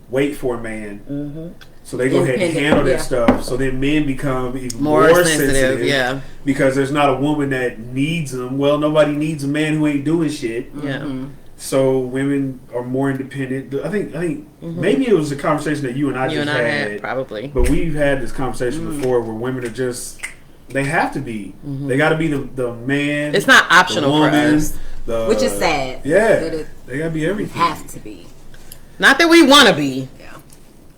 Speaker 2: wait for a man. So they go ahead and
Speaker 4: Independent,
Speaker 2: handle their
Speaker 4: yeah.
Speaker 2: stuff. So then men become even
Speaker 1: More
Speaker 2: more
Speaker 1: sensitive, yeah.
Speaker 2: because there's not a woman that needs them. Well, nobody needs a man who ain't doing shit.
Speaker 1: Yeah.
Speaker 2: So women are more independent. I think maybe it was a conversation that you and I
Speaker 1: You
Speaker 2: just
Speaker 1: and I
Speaker 2: had,
Speaker 1: had probably.
Speaker 2: but we've had this conversation before where women are just, they have to be. They got to be the man.
Speaker 1: It's not
Speaker 2: the
Speaker 1: optional for
Speaker 2: woman,
Speaker 1: us.
Speaker 4: Which is sad.
Speaker 2: Yeah,
Speaker 4: That it
Speaker 2: they got to be everything.
Speaker 4: has to be.
Speaker 1: Not that we want to be,
Speaker 4: Yeah.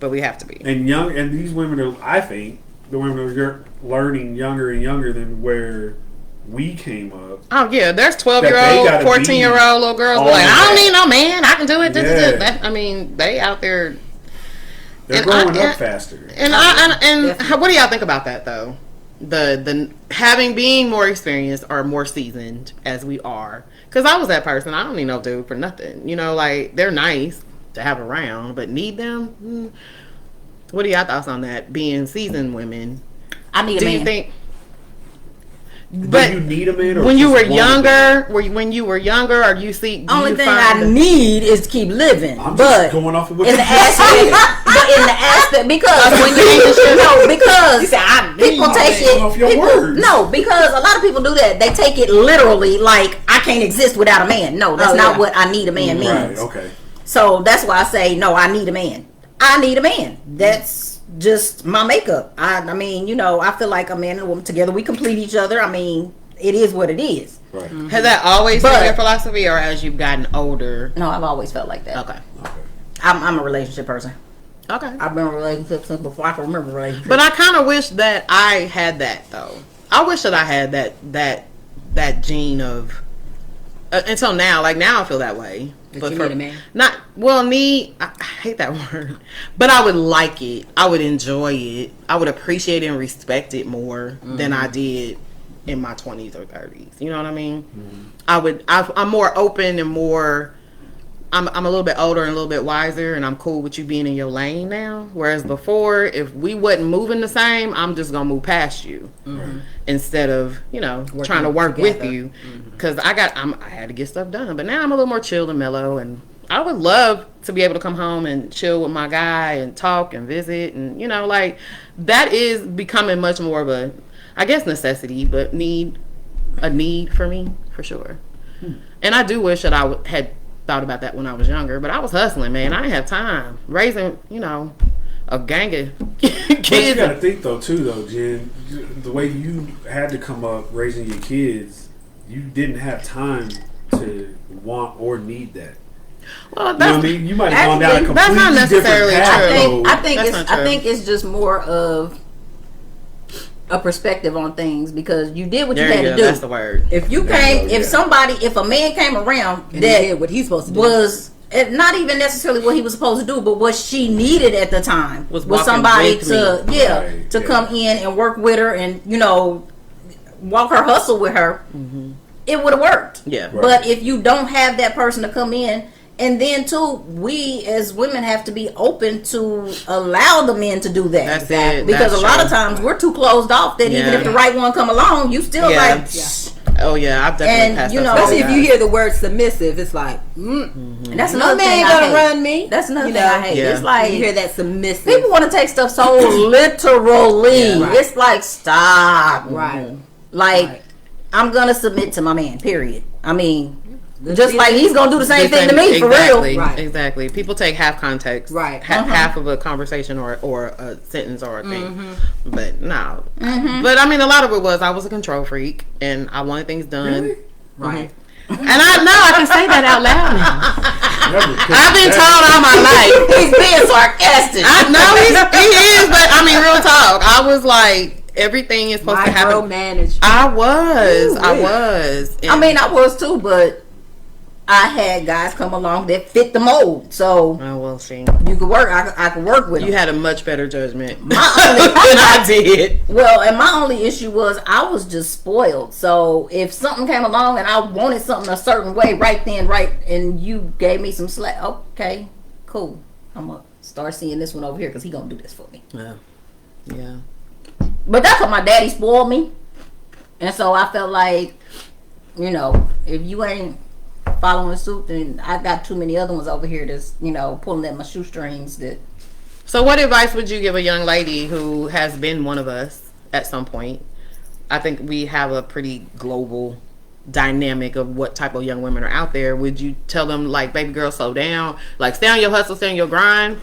Speaker 1: but we have to be.
Speaker 2: And these women are, I think, the women are learning younger and younger than where we came up.
Speaker 1: Oh yeah, there's
Speaker 2: That
Speaker 1: 12-year-old,
Speaker 2: they gotta
Speaker 1: 14-year-old little girls
Speaker 2: all
Speaker 1: like, I don't
Speaker 2: that.
Speaker 1: need no man. I can do it.
Speaker 2: Yeah.
Speaker 1: I mean, they out there.
Speaker 2: They're
Speaker 1: And
Speaker 2: growing
Speaker 1: I-
Speaker 2: up faster.
Speaker 1: And what do y'all think about that though? The being more experienced or more seasoned as we are. Because I was that person. I don't need no dude for nothing. You know, like they're nice to have around, but need them. What are y'all thoughts on that? Being seasoned women.
Speaker 3: I need a
Speaker 1: Do
Speaker 3: man.
Speaker 1: you think?
Speaker 2: Do
Speaker 1: But
Speaker 2: you need a man? Or
Speaker 1: when you
Speaker 2: just
Speaker 1: were
Speaker 2: want a
Speaker 1: younger, when you were younger, or you see? do
Speaker 3: Only
Speaker 1: you
Speaker 3: thing
Speaker 1: find
Speaker 3: I need is to keep living.
Speaker 2: I'm
Speaker 3: but
Speaker 2: just going off of what
Speaker 3: in
Speaker 2: you
Speaker 3: the
Speaker 2: just
Speaker 3: aspect,
Speaker 2: said.
Speaker 3: but in the aspect because when because people take
Speaker 2: Going off your
Speaker 3: it.
Speaker 2: words.
Speaker 3: No, because a lot of people do that. They take it literally, like I can't exist without a man. No, that's not what I need a man means.
Speaker 2: Right, okay.
Speaker 3: So that's why I say no. I need a man. I need a man. That's just my makeup. I mean, you know, I feel like a man and a woman together, we complete each other. I mean, it is what it is.
Speaker 2: Right.
Speaker 1: Has that always
Speaker 3: But-
Speaker 1: been your philosophy, or as you've gotten older?
Speaker 3: No, I've always felt like that.
Speaker 1: Okay.
Speaker 3: I'm a relationship person.
Speaker 1: Okay.
Speaker 3: I've been in a relationship since before I can remember relationships.
Speaker 1: But I kind of wish that I had that though. I wish that I had that gene of until now. Like now, I feel that way.
Speaker 4: But you need a man?
Speaker 1: Not well. I hate that word, but I would like it. I would enjoy it. I would appreciate it and respect it more than I did in my 20s or 30s. You know what I mean? I'm more open and more. I'm a little bit older and a little bit wiser, and I'm cool with you being in your lane now. Whereas before, if we wasn't moving the same, I'm just gonna move past you instead of trying to work with you. Because I had to get stuff done, but now I'm a little more chilled and mellow, and I would love to be able to come home and chill with my guy and talk and visit, and like that is becoming much more of a, I guess, necessity, but a need for me for sure. And I do wish that I had thought about that when I was younger, but I was hustling, man. I didn't have time raising, a gang of kids.
Speaker 2: But you gotta think though, Jen, the way you had to come up raising your kids, you didn't have time to want or need that.
Speaker 1: Well,
Speaker 2: You know what I mean? You might have gone down a
Speaker 3: Actually,
Speaker 2: completely
Speaker 1: that's not necessarily
Speaker 2: different path.
Speaker 1: true.
Speaker 3: I think
Speaker 1: That's not true.
Speaker 3: it's just more of a perspective on things because you did what you
Speaker 1: There
Speaker 3: had
Speaker 1: you
Speaker 3: to
Speaker 1: go.
Speaker 3: do.
Speaker 1: That's the word.
Speaker 3: If you
Speaker 2: There
Speaker 3: came,
Speaker 2: you go,
Speaker 3: if a man came around
Speaker 4: And he
Speaker 3: that
Speaker 4: did what he's supposed to do.
Speaker 3: was not even necessarily what he was supposed to do, but what she needed at the time
Speaker 1: Was
Speaker 3: was
Speaker 1: walking
Speaker 3: somebody
Speaker 1: with
Speaker 3: to
Speaker 1: me.
Speaker 2: Right,
Speaker 3: to
Speaker 2: yeah.
Speaker 3: come in and work with her and walk her hustle with her. It would have worked.
Speaker 1: Yeah.
Speaker 2: Right.
Speaker 3: But if you don't have that person to come in, and then too, we as women have to be open to allow the men to do that.
Speaker 1: That's it.
Speaker 3: Because
Speaker 1: That's
Speaker 3: a lot of
Speaker 1: true.
Speaker 3: times we're too closed off that even
Speaker 1: Yeah.
Speaker 3: if the right one come along, you still
Speaker 1: Yeah.
Speaker 3: like.
Speaker 1: Oh yeah, I've definitely
Speaker 3: And,
Speaker 1: passed
Speaker 3: you
Speaker 1: up
Speaker 3: know,
Speaker 1: some
Speaker 4: Especially if you
Speaker 1: guys.
Speaker 4: hear the word submissive, it's like,
Speaker 3: And that's
Speaker 4: no
Speaker 3: another
Speaker 4: man
Speaker 3: thing
Speaker 4: gonna
Speaker 3: I hate.
Speaker 4: run me.
Speaker 3: That's another
Speaker 4: You
Speaker 3: thing
Speaker 4: know,
Speaker 3: I hate.
Speaker 1: yeah.
Speaker 3: It's
Speaker 4: You
Speaker 3: like
Speaker 4: hear that submissive.
Speaker 3: people want to take stuff so literally.
Speaker 4: Yeah, right.
Speaker 3: It's like stop.
Speaker 4: Right.
Speaker 3: Like
Speaker 4: Right.
Speaker 3: I'm gonna submit to my man. Period. I mean,
Speaker 4: Let's
Speaker 3: just
Speaker 4: be
Speaker 3: like he's gonna do the same thing to me for
Speaker 1: Exactly,
Speaker 3: real.
Speaker 4: Right.
Speaker 1: Exactly. People take half context,
Speaker 4: Right.
Speaker 1: Half of a conversation or a sentence or a thing. But no. But I mean, a lot of it was I was a control freak and I wanted things done.
Speaker 2: Really?
Speaker 4: Right.
Speaker 1: And I know I can say that out loud now.
Speaker 2: Never, 'cause
Speaker 1: I've been
Speaker 2: that-
Speaker 1: told all my life.
Speaker 3: He's being sarcastic.
Speaker 1: I know he is, but I mean, real talk. I was like, everything is supposed to happen.
Speaker 4: Micromanage.
Speaker 1: I was.
Speaker 3: I mean, I was too, but I had guys come along that fit the mold, so
Speaker 1: Oh well, see,
Speaker 3: you could work. I could work with
Speaker 1: you
Speaker 3: them.
Speaker 1: had a much better judgment than
Speaker 3: My only,
Speaker 1: I did.
Speaker 3: well, and my only issue was I was just spoiled. So if something came along and I wanted something a certain way right then, and you gave me some slack, okay, cool. I'm gonna start seeing this one over here because he gonna do this for me.
Speaker 1: Yeah, yeah.
Speaker 3: But that's what my daddy spoiled me, and so I felt like, if you ain't following suit, then I got too many other ones over here that's pulling at my shoestrings. That
Speaker 1: So, what advice would you give a young lady who has been one of us at some point? I think we have a pretty global dynamic of what type of young women are out there. Would you tell them, like, baby girl, slow down, like, stay on your hustle, stay on your grind,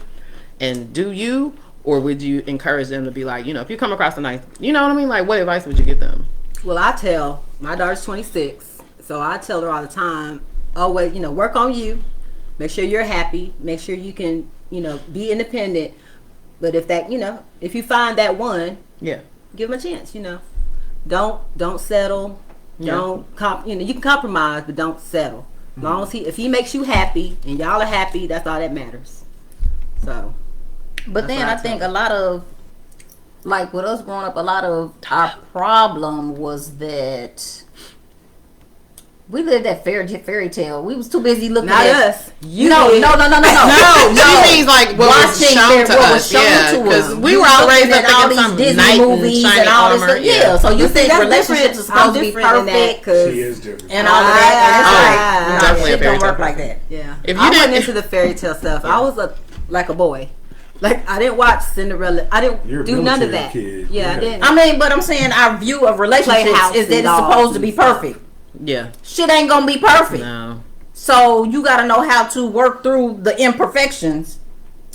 Speaker 1: and do you? Or would you encourage them to be like, if you come across a nice, you know what I mean? Like, what advice would you give them?
Speaker 4: Well, I tell my daughter's 26, so I tell her all the time, always, work on you, make sure you're happy, make sure you can, be independent. But if that, if you find that one,
Speaker 1: Yeah.
Speaker 4: give them a chance. Don't settle. Don't you can compromise, but don't settle. As long as if he makes you happy and y'all are happy, that's all that matters. So,
Speaker 3: but then I think a lot of, like with us growing up, a lot of our problem was that we lived that fairy tale. We was too busy looking
Speaker 4: not
Speaker 3: at
Speaker 4: us.
Speaker 3: No. She
Speaker 1: means like what was shown to us. Yeah, because we were all raised up
Speaker 3: all
Speaker 1: thinking some
Speaker 3: these Disney
Speaker 1: knight
Speaker 3: movies
Speaker 1: and shiny
Speaker 3: all this
Speaker 1: armor.
Speaker 3: stuff. Yeah, so you think
Speaker 4: that's
Speaker 3: relationships are supposed to be perfect
Speaker 2: She is different.
Speaker 3: and all of that. And it's like,
Speaker 1: definitely a
Speaker 3: shit
Speaker 1: fairy
Speaker 3: don't work
Speaker 1: tale.
Speaker 3: like that.
Speaker 4: Yeah.
Speaker 1: If you
Speaker 4: I went
Speaker 1: didn't-
Speaker 4: into the fairy tale stuff, I was like a boy. Like I didn't watch Cinderella. I didn't
Speaker 2: You're a
Speaker 4: do none of
Speaker 2: military
Speaker 4: that.
Speaker 2: kid.
Speaker 4: Yeah, I
Speaker 2: Yeah.
Speaker 4: didn't.
Speaker 3: I mean, but I'm saying our view of relationships
Speaker 4: Playhouse
Speaker 3: is that
Speaker 4: and
Speaker 3: it's supposed to
Speaker 4: dolls
Speaker 3: be
Speaker 4: and stuff.
Speaker 3: perfect.
Speaker 1: Yeah,
Speaker 3: Shit ain't gonna be perfect.
Speaker 1: no.
Speaker 3: So you got to know how to work through the imperfections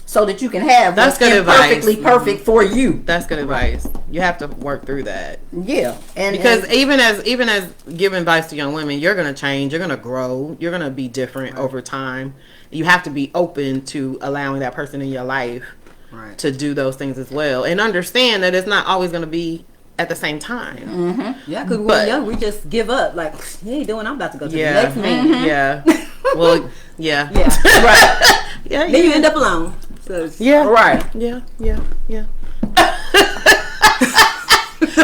Speaker 3: so that you can have
Speaker 1: That's
Speaker 3: what's
Speaker 1: good advice.
Speaker 3: imperfectly perfect for you.
Speaker 1: That's good advice. You have to work through that
Speaker 3: Yeah, and
Speaker 1: because even as giving advice to young women, you're gonna change, you're gonna grow, you're gonna be different over time. You have to be open to allowing that person in your life
Speaker 4: Right.
Speaker 1: to do those things as well, and understand that it's not always gonna be at the same time.
Speaker 4: Yeah, because when
Speaker 1: But-
Speaker 4: we're young, we just give up. Like, he ain't doing. I'm about to go to
Speaker 1: Yeah.
Speaker 4: the next man.
Speaker 1: Yeah. Well, yeah.
Speaker 4: Yeah.
Speaker 3: right,
Speaker 1: Yeah.
Speaker 4: Then you end up alone. So it's-
Speaker 1: Yeah.
Speaker 3: right.
Speaker 1: Yeah.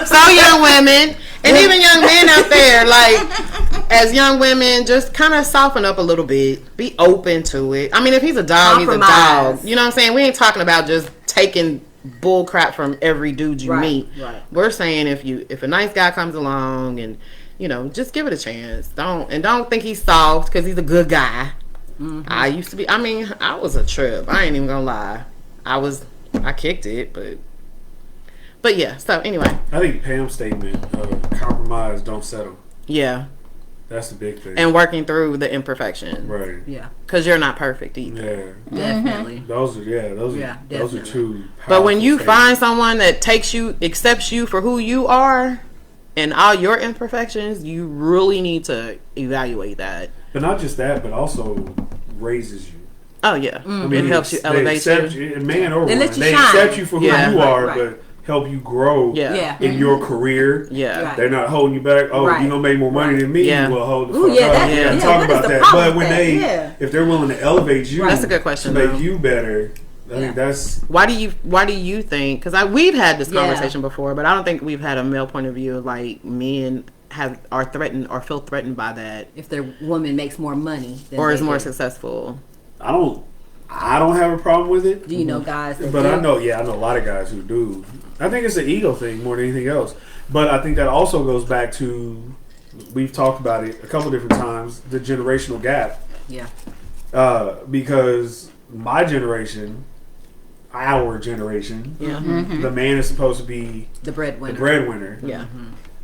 Speaker 1: So young women and even young men out there, like as young women, just kind of soften up a little bit. Be open to it. I mean, if he's a dog, he's a
Speaker 4: Compromise.
Speaker 1: dog. You know what I'm saying? We ain't talking about just taking bull crap from every dude you
Speaker 4: Right,
Speaker 1: meet.
Speaker 4: right.
Speaker 1: We're saying if a nice guy comes along and just give it a chance. Don't think he's soft because he's a good guy.
Speaker 4: Mm-hmm.
Speaker 1: I used to be. I mean, I was a trip. I ain't even gonna lie. I kicked it, but yeah. So anyway,
Speaker 2: I think Pam's statement of compromise, don't settle.
Speaker 1: yeah,
Speaker 2: That's the big thing.
Speaker 1: and working through the imperfection,
Speaker 2: right.
Speaker 4: Yeah,
Speaker 1: because you're not perfect either.
Speaker 2: Yeah.
Speaker 4: definitely.
Speaker 2: Those are those
Speaker 4: Yeah,
Speaker 2: are
Speaker 4: definitely.
Speaker 2: two.
Speaker 1: But when you
Speaker 2: powerful
Speaker 1: find someone that accepts you for who you are, and all your imperfections, you really need to evaluate that.
Speaker 2: but not just that, but also raises you.
Speaker 1: Oh yeah,
Speaker 2: I mean,
Speaker 1: it helps you
Speaker 2: they
Speaker 1: elevate
Speaker 2: accept
Speaker 1: you.
Speaker 2: you, man or
Speaker 4: They
Speaker 2: woman.
Speaker 4: let you
Speaker 2: They
Speaker 4: shine.
Speaker 2: accept you for who
Speaker 1: Yeah.
Speaker 2: you are,
Speaker 4: Right.
Speaker 2: but help you grow
Speaker 1: Yeah.
Speaker 4: Yeah.
Speaker 2: in your career.
Speaker 1: Yeah.
Speaker 4: Right.
Speaker 2: They're not holding you back. Oh,
Speaker 4: Right.
Speaker 2: you gonna make more money than me?
Speaker 1: Yeah.
Speaker 2: Well, hold the
Speaker 4: Ooh,
Speaker 2: fuck
Speaker 4: yeah,
Speaker 2: up.
Speaker 4: that-
Speaker 2: We
Speaker 1: yeah,
Speaker 2: gotta talk
Speaker 4: what is
Speaker 2: about
Speaker 4: the
Speaker 2: that.
Speaker 4: problem
Speaker 2: But when
Speaker 4: with
Speaker 2: they,
Speaker 4: that? Yeah.
Speaker 2: if they're willing to elevate you,
Speaker 1: That's a good question,
Speaker 2: to make
Speaker 1: though.
Speaker 2: you better. I think that's
Speaker 1: Why do you think? Because we've had this
Speaker 4: Yeah.
Speaker 1: conversation before, but I don't think we've had a male point of view of like men are threatened or feel threatened by that,
Speaker 4: If their woman makes more money, than
Speaker 1: or is
Speaker 4: they
Speaker 1: more
Speaker 4: do.
Speaker 1: successful.
Speaker 2: I don't have a problem with it.
Speaker 4: Do you know guys? That
Speaker 2: But
Speaker 4: do?
Speaker 2: I know a lot of guys who do. I think it's an ego thing more than anything else. But I think that also goes back to, we've talked about it a couple different times, the generational gap.
Speaker 4: Yeah.
Speaker 2: Because my generation, our generation,
Speaker 1: Yeah.
Speaker 2: the man is supposed to be
Speaker 4: The breadwinner.
Speaker 2: the breadwinner.
Speaker 1: Yeah.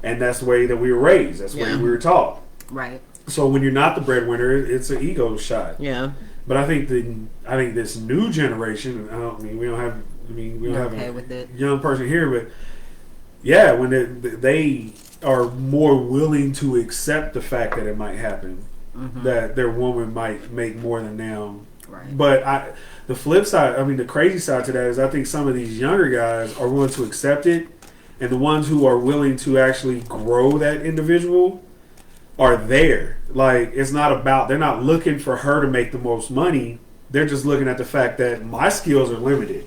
Speaker 2: And that's the way that we were raised. That's the way
Speaker 1: Yeah.
Speaker 2: we were taught.
Speaker 4: Right.
Speaker 2: So when you're not the breadwinner, it's an ego shot.
Speaker 1: Yeah.
Speaker 2: But I think this new generation. We don't have
Speaker 4: You're
Speaker 2: a
Speaker 4: okay with it?
Speaker 2: young person here, but yeah, when they are more willing to accept the fact that it might happen, that their woman might make more than them.
Speaker 4: Right.
Speaker 2: But the flip side, the crazy side to that is I think some of these younger guys are willing to accept it, and the ones who are willing to actually grow that individual are there. Like, it's not about, they're not looking for her to make the most money. They're just looking at the fact that my skills are limited.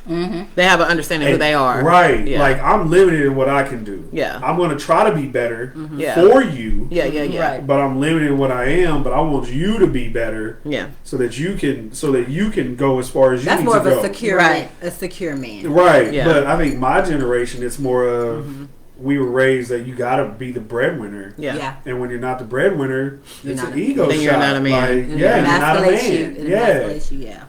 Speaker 1: They have an understanding of who they are.
Speaker 2: Right.
Speaker 1: Yeah.
Speaker 2: Like, I'm limited in what I can do.
Speaker 1: Yeah.
Speaker 2: I'm going to try to be better
Speaker 1: Yeah.
Speaker 2: for you.
Speaker 1: Yeah. Yeah.
Speaker 3: Right.
Speaker 2: But I'm limited in what I am, but I want you to be better
Speaker 1: Yeah.
Speaker 2: so that you can go as far as you
Speaker 4: That's
Speaker 2: need
Speaker 4: more
Speaker 2: to
Speaker 4: of
Speaker 2: go.
Speaker 4: a secure,
Speaker 3: Right.
Speaker 4: a secure man.
Speaker 2: Right.
Speaker 1: Yeah.
Speaker 2: But I think my generation, it's more of we were raised that you got to be the breadwinner.
Speaker 1: Yeah.
Speaker 4: Yeah.
Speaker 2: And when you're not the breadwinner,
Speaker 4: You're
Speaker 2: it's
Speaker 4: not
Speaker 2: an
Speaker 4: a-
Speaker 2: ego
Speaker 1: Then
Speaker 2: shot.
Speaker 1: you're not a man.
Speaker 2: Like,
Speaker 4: It
Speaker 2: yeah, you're not a
Speaker 4: emasculates you.
Speaker 2: man.
Speaker 4: It
Speaker 2: Yeah.
Speaker 4: emasculates you. Yeah.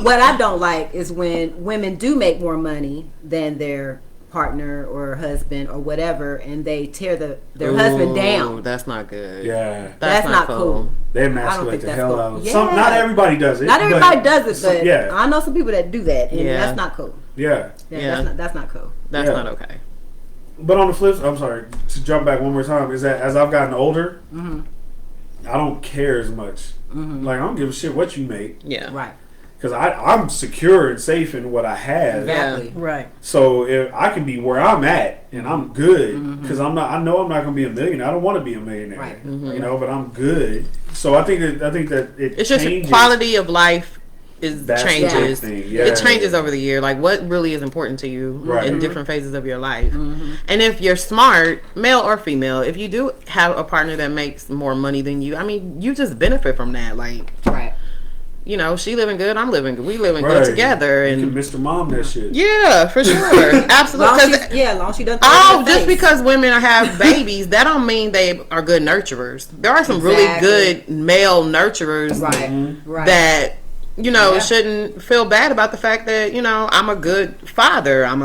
Speaker 4: What I don't like is when women do make more money than their partner or husband or whatever, and they tear their husband
Speaker 1: Ooh,
Speaker 4: down.
Speaker 1: That's not good.
Speaker 2: Yeah.
Speaker 4: That's not cool.
Speaker 2: They
Speaker 4: I don't
Speaker 2: emasculate
Speaker 4: think
Speaker 2: the
Speaker 4: that's
Speaker 2: hell
Speaker 4: cool.
Speaker 2: out of
Speaker 4: Yeah.
Speaker 2: some. Not everybody does it.
Speaker 4: Not
Speaker 2: but
Speaker 4: everybody does it,
Speaker 2: some-
Speaker 4: but
Speaker 2: yeah.
Speaker 4: I know some people that do that, and
Speaker 1: Yeah.
Speaker 4: that's not cool.
Speaker 2: Yeah.
Speaker 1: Yeah.
Speaker 4: That's not cool.
Speaker 1: That's
Speaker 2: Yeah.
Speaker 1: not okay.
Speaker 2: But on the flip, I'm sorry to jump back one more time. Is that as I've gotten older, I don't care as much. Like, I don't give a shit what you make.
Speaker 1: Yeah.
Speaker 4: Right.
Speaker 2: because I'm secure and safe in what I have.
Speaker 4: Exactly.
Speaker 3: Right.
Speaker 2: So if I can be where I'm at and I'm good, because I know I'm not going to be a millionaire. I don't want to be a millionaire,
Speaker 4: Right.
Speaker 2: you know. But I'm good. So I think that
Speaker 1: It's
Speaker 2: changes.
Speaker 1: just quality of life is
Speaker 2: That's the
Speaker 1: changes.
Speaker 2: thing, yeah.
Speaker 1: It changes over the year. Like what really is important to you
Speaker 2: Right.
Speaker 1: in different phases of your life. And if you're smart, male or female, if you do have a partner that makes more money than you, I mean, you just benefit from that. Like,
Speaker 4: Right.
Speaker 1: you know, she living good, I'm living good. We living
Speaker 2: Right.
Speaker 1: good together,
Speaker 2: You
Speaker 1: and
Speaker 2: can Mr. Mom that shit.
Speaker 1: yeah, for sure, absolutely. 'Cause
Speaker 4: As long as she doesn't.
Speaker 1: oh, just because women have babies, that don't mean they are good nurturers. There are some really
Speaker 4: Exactly.
Speaker 1: good male nurturers
Speaker 4: Right.
Speaker 2: Mm-hmm.
Speaker 4: Right.
Speaker 1: that, you know,
Speaker 4: Yeah.
Speaker 1: shouldn't feel bad about the fact that, you know, I'm a good father. I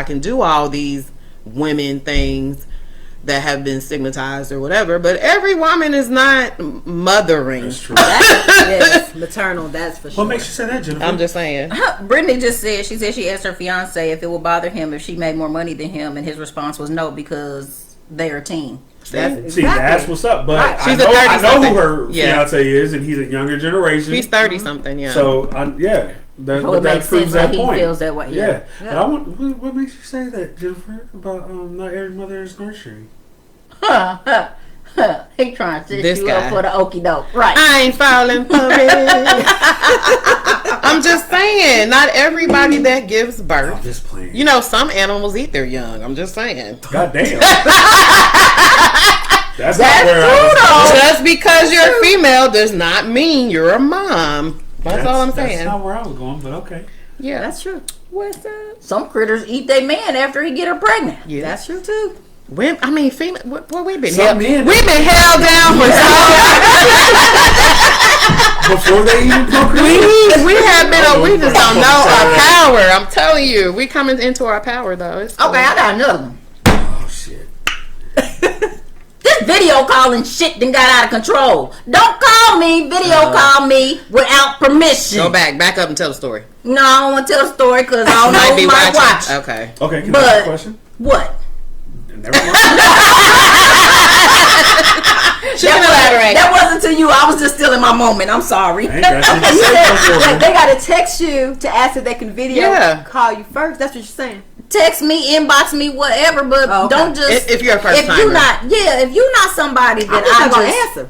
Speaker 1: can do all these women things that have been stigmatized or whatever, but every woman is not mothering.
Speaker 2: That's true.
Speaker 4: Yes, maternal. That's for sure.
Speaker 2: What makes you say that, Jennifer?
Speaker 1: I'm just saying.
Speaker 3: Brittany just said, she said she asked her fiance if it would bother him if she made more money than him, and his response was no, because they're a team.
Speaker 4: That's,
Speaker 2: See, that's what's up. But
Speaker 4: Right.
Speaker 2: I
Speaker 1: She's
Speaker 2: know,
Speaker 1: a 30
Speaker 2: I know
Speaker 1: something.
Speaker 2: who her
Speaker 1: Yeah.
Speaker 2: fiance is, and he's a younger generation.
Speaker 1: He's 30 something, yeah.
Speaker 2: So, yeah, that,
Speaker 3: So
Speaker 2: but
Speaker 3: it
Speaker 2: that
Speaker 3: makes
Speaker 2: proves
Speaker 3: sense
Speaker 2: that
Speaker 3: why he
Speaker 2: point.
Speaker 3: feels that way.
Speaker 2: Yeah.
Speaker 3: Yeah.
Speaker 2: But I want, what makes you say that, Jennifer, about not every mother is nurturing?
Speaker 3: He trying to set
Speaker 1: This
Speaker 3: you
Speaker 1: guy.
Speaker 3: up for the okie doke. Right.
Speaker 1: I ain't falling for it. I'm just saying, not everybody that gives
Speaker 2: I'm
Speaker 1: birth.
Speaker 2: just playing.
Speaker 1: You know, some animals eat their young. I'm just saying.
Speaker 2: God damn. That's not where I was
Speaker 1: Just because you're female does not mean you're a mom. That's all I'm saying.
Speaker 2: That's not where I was going, but okay.
Speaker 1: Yeah,
Speaker 4: That's true. What's that?
Speaker 3: Some critters eat their man after he get her pregnant.
Speaker 1: yeah.
Speaker 4: That's true too.
Speaker 1: I mean, female. Boy, we've been
Speaker 2: Some men-
Speaker 1: we've been held down for so
Speaker 2: Before they even procreate.
Speaker 1: we have been. We just don't know our power. I'm telling you, we coming into our power though. It's
Speaker 3: Okay, I got another one.
Speaker 2: Oh, shit.
Speaker 3: This video calling shit done got out of control. Don't call me, video call me without permission.
Speaker 1: Go back up and tell the story.
Speaker 3: No, I don't want to tell the story because I don't know
Speaker 1: Might
Speaker 3: who
Speaker 1: be
Speaker 3: might
Speaker 1: watching.
Speaker 3: watch.
Speaker 1: Okay.
Speaker 2: Okay, can I
Speaker 3: But-
Speaker 2: ask a question?
Speaker 3: What?
Speaker 2: Never mind.
Speaker 3: That wasn't to you. I was just still in my moment. I'm sorry.
Speaker 2: I ain't got shit to
Speaker 4: You
Speaker 2: say
Speaker 4: said
Speaker 2: no more.
Speaker 4: like, they gotta text you to ask if they can video
Speaker 1: Yeah.
Speaker 4: call you first. That's what you're saying.
Speaker 3: Text me, inbox me, whatever. But
Speaker 4: Oh, okay.
Speaker 3: don't just
Speaker 1: If you're a first
Speaker 3: if
Speaker 1: timer.
Speaker 3: you're not, if you're not somebody
Speaker 4: I'm
Speaker 3: that
Speaker 4: just not gonna
Speaker 3: I
Speaker 4: answer.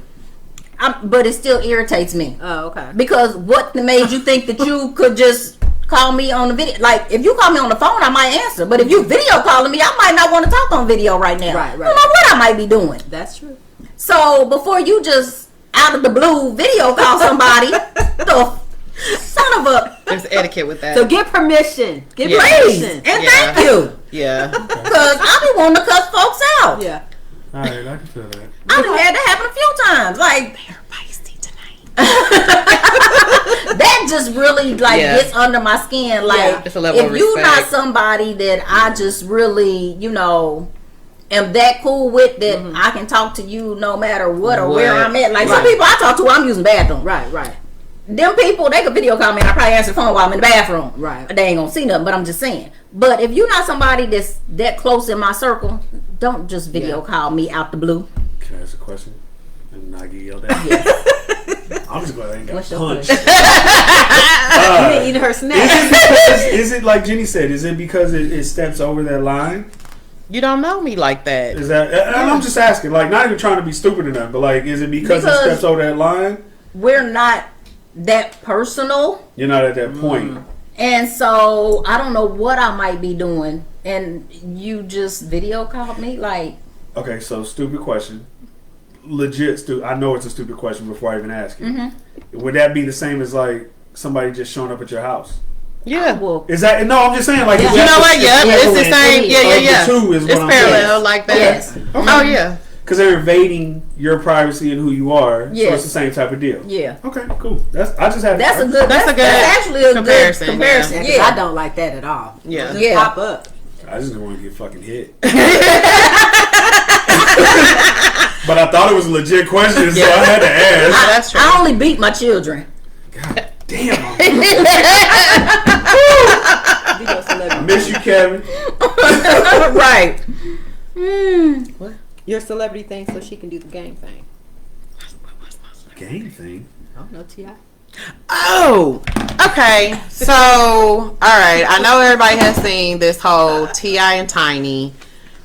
Speaker 3: but it still irritates me
Speaker 4: Oh, okay.
Speaker 3: because what made you think that you could just call me on the video? Like if you call me on the phone, I might answer. But if you video calling me, I might not want to talk on video right now.
Speaker 4: Right,
Speaker 3: I don't know what I might be doing.
Speaker 4: That's true.
Speaker 3: So before you just out of the blue video call somebody, the son of a
Speaker 1: There's etiquette with that.
Speaker 4: So get permission. Get
Speaker 1: Yeah.
Speaker 3: please
Speaker 4: permission.
Speaker 3: and
Speaker 1: Yeah.
Speaker 3: thank you,
Speaker 1: Yeah.
Speaker 3: because I be wanting to cuss folks out.
Speaker 4: Yeah.
Speaker 2: All right, I can feel that.
Speaker 3: I done had that happen a few times. Like
Speaker 1: Feisty tonight.
Speaker 3: that just really like
Speaker 1: Yeah.
Speaker 3: gets under my skin. Like
Speaker 4: Yeah.
Speaker 1: It's a level
Speaker 3: if
Speaker 1: of
Speaker 3: you not
Speaker 1: respect.
Speaker 3: somebody that I just really, am that cool with that I can talk to you no matter what or where
Speaker 1: What?
Speaker 3: I'm at. Like some
Speaker 4: Right.
Speaker 3: people I talk to, I'm using bathroom.
Speaker 4: Right. Right.
Speaker 3: Them people, they could video call me and I probably answer the phone while I'm in the bathroom.
Speaker 4: Right.
Speaker 3: They ain't gonna see nothing, but I'm just saying. But if you're not somebody that's that close in my circle, don't just video call me out the blue.
Speaker 2: Can I ask a question? And not get yelled at? I'm just glad I ain't got
Speaker 3: What's your
Speaker 2: punched.
Speaker 4: You ain't eating her snack.
Speaker 2: Is it like Jenny said? Is it because it steps over that line?
Speaker 1: You don't know me like that.
Speaker 2: Is that? And I'm just asking, like, not even trying to be stupid or nothing, but like, is it because it
Speaker 3: Because-
Speaker 2: steps over that line?
Speaker 3: We're not that personal.
Speaker 2: You're not at that point.
Speaker 3: And so I don't know what I might be doing, and you just video called me. Like,
Speaker 2: Okay, so stupid question. Legit stupid. I know it's a stupid question before I even ask it. Would that be the same as like somebody just showing up at your house?
Speaker 1: Yeah.
Speaker 3: well,
Speaker 2: Is that no? I'm just saying like
Speaker 3: Yeah.
Speaker 2: is
Speaker 1: You
Speaker 2: that
Speaker 1: know what? Yeah, it's the
Speaker 2: equivalent
Speaker 1: same. Yeah,
Speaker 2: of
Speaker 1: yeah.
Speaker 2: The two is what
Speaker 1: It's
Speaker 2: I'm
Speaker 1: parallel
Speaker 2: saying.
Speaker 1: like that.
Speaker 3: Yes.
Speaker 1: Oh yeah.
Speaker 2: Because they're invading your privacy and who you are. So
Speaker 3: Yes.
Speaker 2: it's the same type of deal.
Speaker 3: yeah,
Speaker 2: Okay, cool. I just had.
Speaker 3: that's a good.
Speaker 1: That's a good
Speaker 3: actually a
Speaker 1: comparison,
Speaker 3: good comparison.
Speaker 4: Yeah, 'cause
Speaker 3: Yeah,
Speaker 4: I don't like that at all.
Speaker 1: Yeah.
Speaker 4: Just
Speaker 3: Yeah.
Speaker 4: pop up.
Speaker 2: I just didn't want to get fucking hit. But I thought it was a legit question, so I had to ask.
Speaker 1: That's true.
Speaker 3: I only beat my children.
Speaker 2: God damn.
Speaker 4: Video
Speaker 2: I
Speaker 4: celebrity.
Speaker 2: miss you, Kevin.
Speaker 3: Right.
Speaker 4: Your celebrity thing, so she can do the game thing.
Speaker 2: Game thing.
Speaker 4: I don't know, T.I.
Speaker 1: Oh, okay. So, all right. I know everybody has seen this whole T.I. and Tiny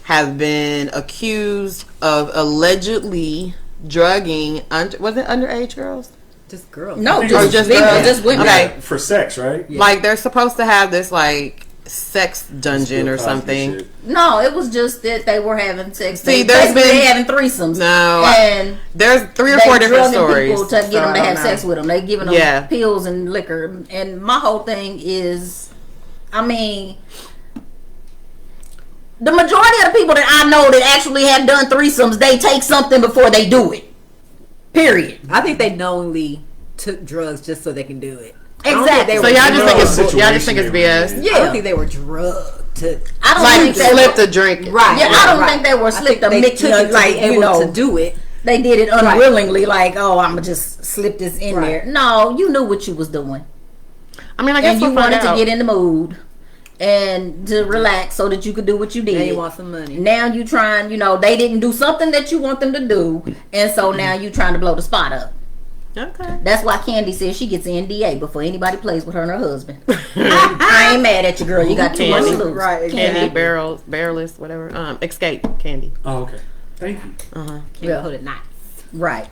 Speaker 1: have been accused of allegedly drugging. Was it underage girls?
Speaker 4: Just girls.
Speaker 3: No,
Speaker 2: think it was
Speaker 3: just
Speaker 1: just
Speaker 3: women.
Speaker 1: girls.
Speaker 3: Just women.
Speaker 1: Okay.
Speaker 2: For sex, right?
Speaker 4: Yeah.
Speaker 1: Like they're supposed to have this like sex dungeon or
Speaker 2: Cosby
Speaker 1: something.
Speaker 2: shit.
Speaker 3: No, it was just that they were having sex.
Speaker 1: See,
Speaker 3: they
Speaker 1: there's been-
Speaker 3: having threesomes.
Speaker 1: No,
Speaker 3: and
Speaker 1: there's 3 or
Speaker 3: they
Speaker 1: 4 different
Speaker 3: drugging
Speaker 1: stories.
Speaker 3: people to get
Speaker 1: So
Speaker 3: them
Speaker 1: I
Speaker 3: to
Speaker 1: don't
Speaker 3: have
Speaker 1: know.
Speaker 3: sex with them. They giving them
Speaker 1: Yeah.
Speaker 3: pills and liquor. And my whole thing is, I mean, the majority of the people that I know that actually have done threesomes, they take something before they do it. Period.
Speaker 4: I think they knowingly took drugs just so they can do it. I don't think
Speaker 3: Exactly.
Speaker 4: they
Speaker 1: So
Speaker 4: were
Speaker 1: y'all just
Speaker 2: You
Speaker 1: think
Speaker 2: know
Speaker 1: it's
Speaker 2: the
Speaker 1: y'all just think it's
Speaker 2: situation
Speaker 1: BS.
Speaker 2: they
Speaker 4: I don't think they were drugged to.
Speaker 3: I don't
Speaker 1: Like
Speaker 3: think they
Speaker 1: slipped
Speaker 3: were,
Speaker 1: a drink.
Speaker 4: Right.
Speaker 3: Yeah, I don't think they were
Speaker 4: I
Speaker 3: slipped
Speaker 4: think
Speaker 3: a
Speaker 4: they
Speaker 3: mix.
Speaker 4: took it to
Speaker 3: Like,
Speaker 4: be
Speaker 3: you
Speaker 4: able
Speaker 3: know,
Speaker 4: to do it.
Speaker 3: they did it unwillingly. Like, oh, I'm gonna just slip this in
Speaker 4: Right.
Speaker 3: there. No, you knew what you was doing,
Speaker 1: I mean, I guess
Speaker 3: and
Speaker 1: we'll
Speaker 3: you
Speaker 1: find
Speaker 3: wanted to
Speaker 1: out.
Speaker 3: get in the mood and to relax so that you could do what you did.
Speaker 4: Now you want some money.
Speaker 3: Now you trying, you know, they didn't do something that you want them to do, and so now you trying to blow the spot up.
Speaker 1: Okay.
Speaker 3: That's why Candy says she gets an NDA before anybody plays with her and her husband. I ain't mad at you, girl. You got too much to
Speaker 1: Candy.
Speaker 3: lose.
Speaker 4: Right,
Speaker 1: Candy
Speaker 4: exactly.
Speaker 1: barrelless, whatever. Escape candy.
Speaker 2: Oh, okay. Thank you.
Speaker 4: Can't
Speaker 3: Yeah.
Speaker 4: hold it nice.
Speaker 3: Right.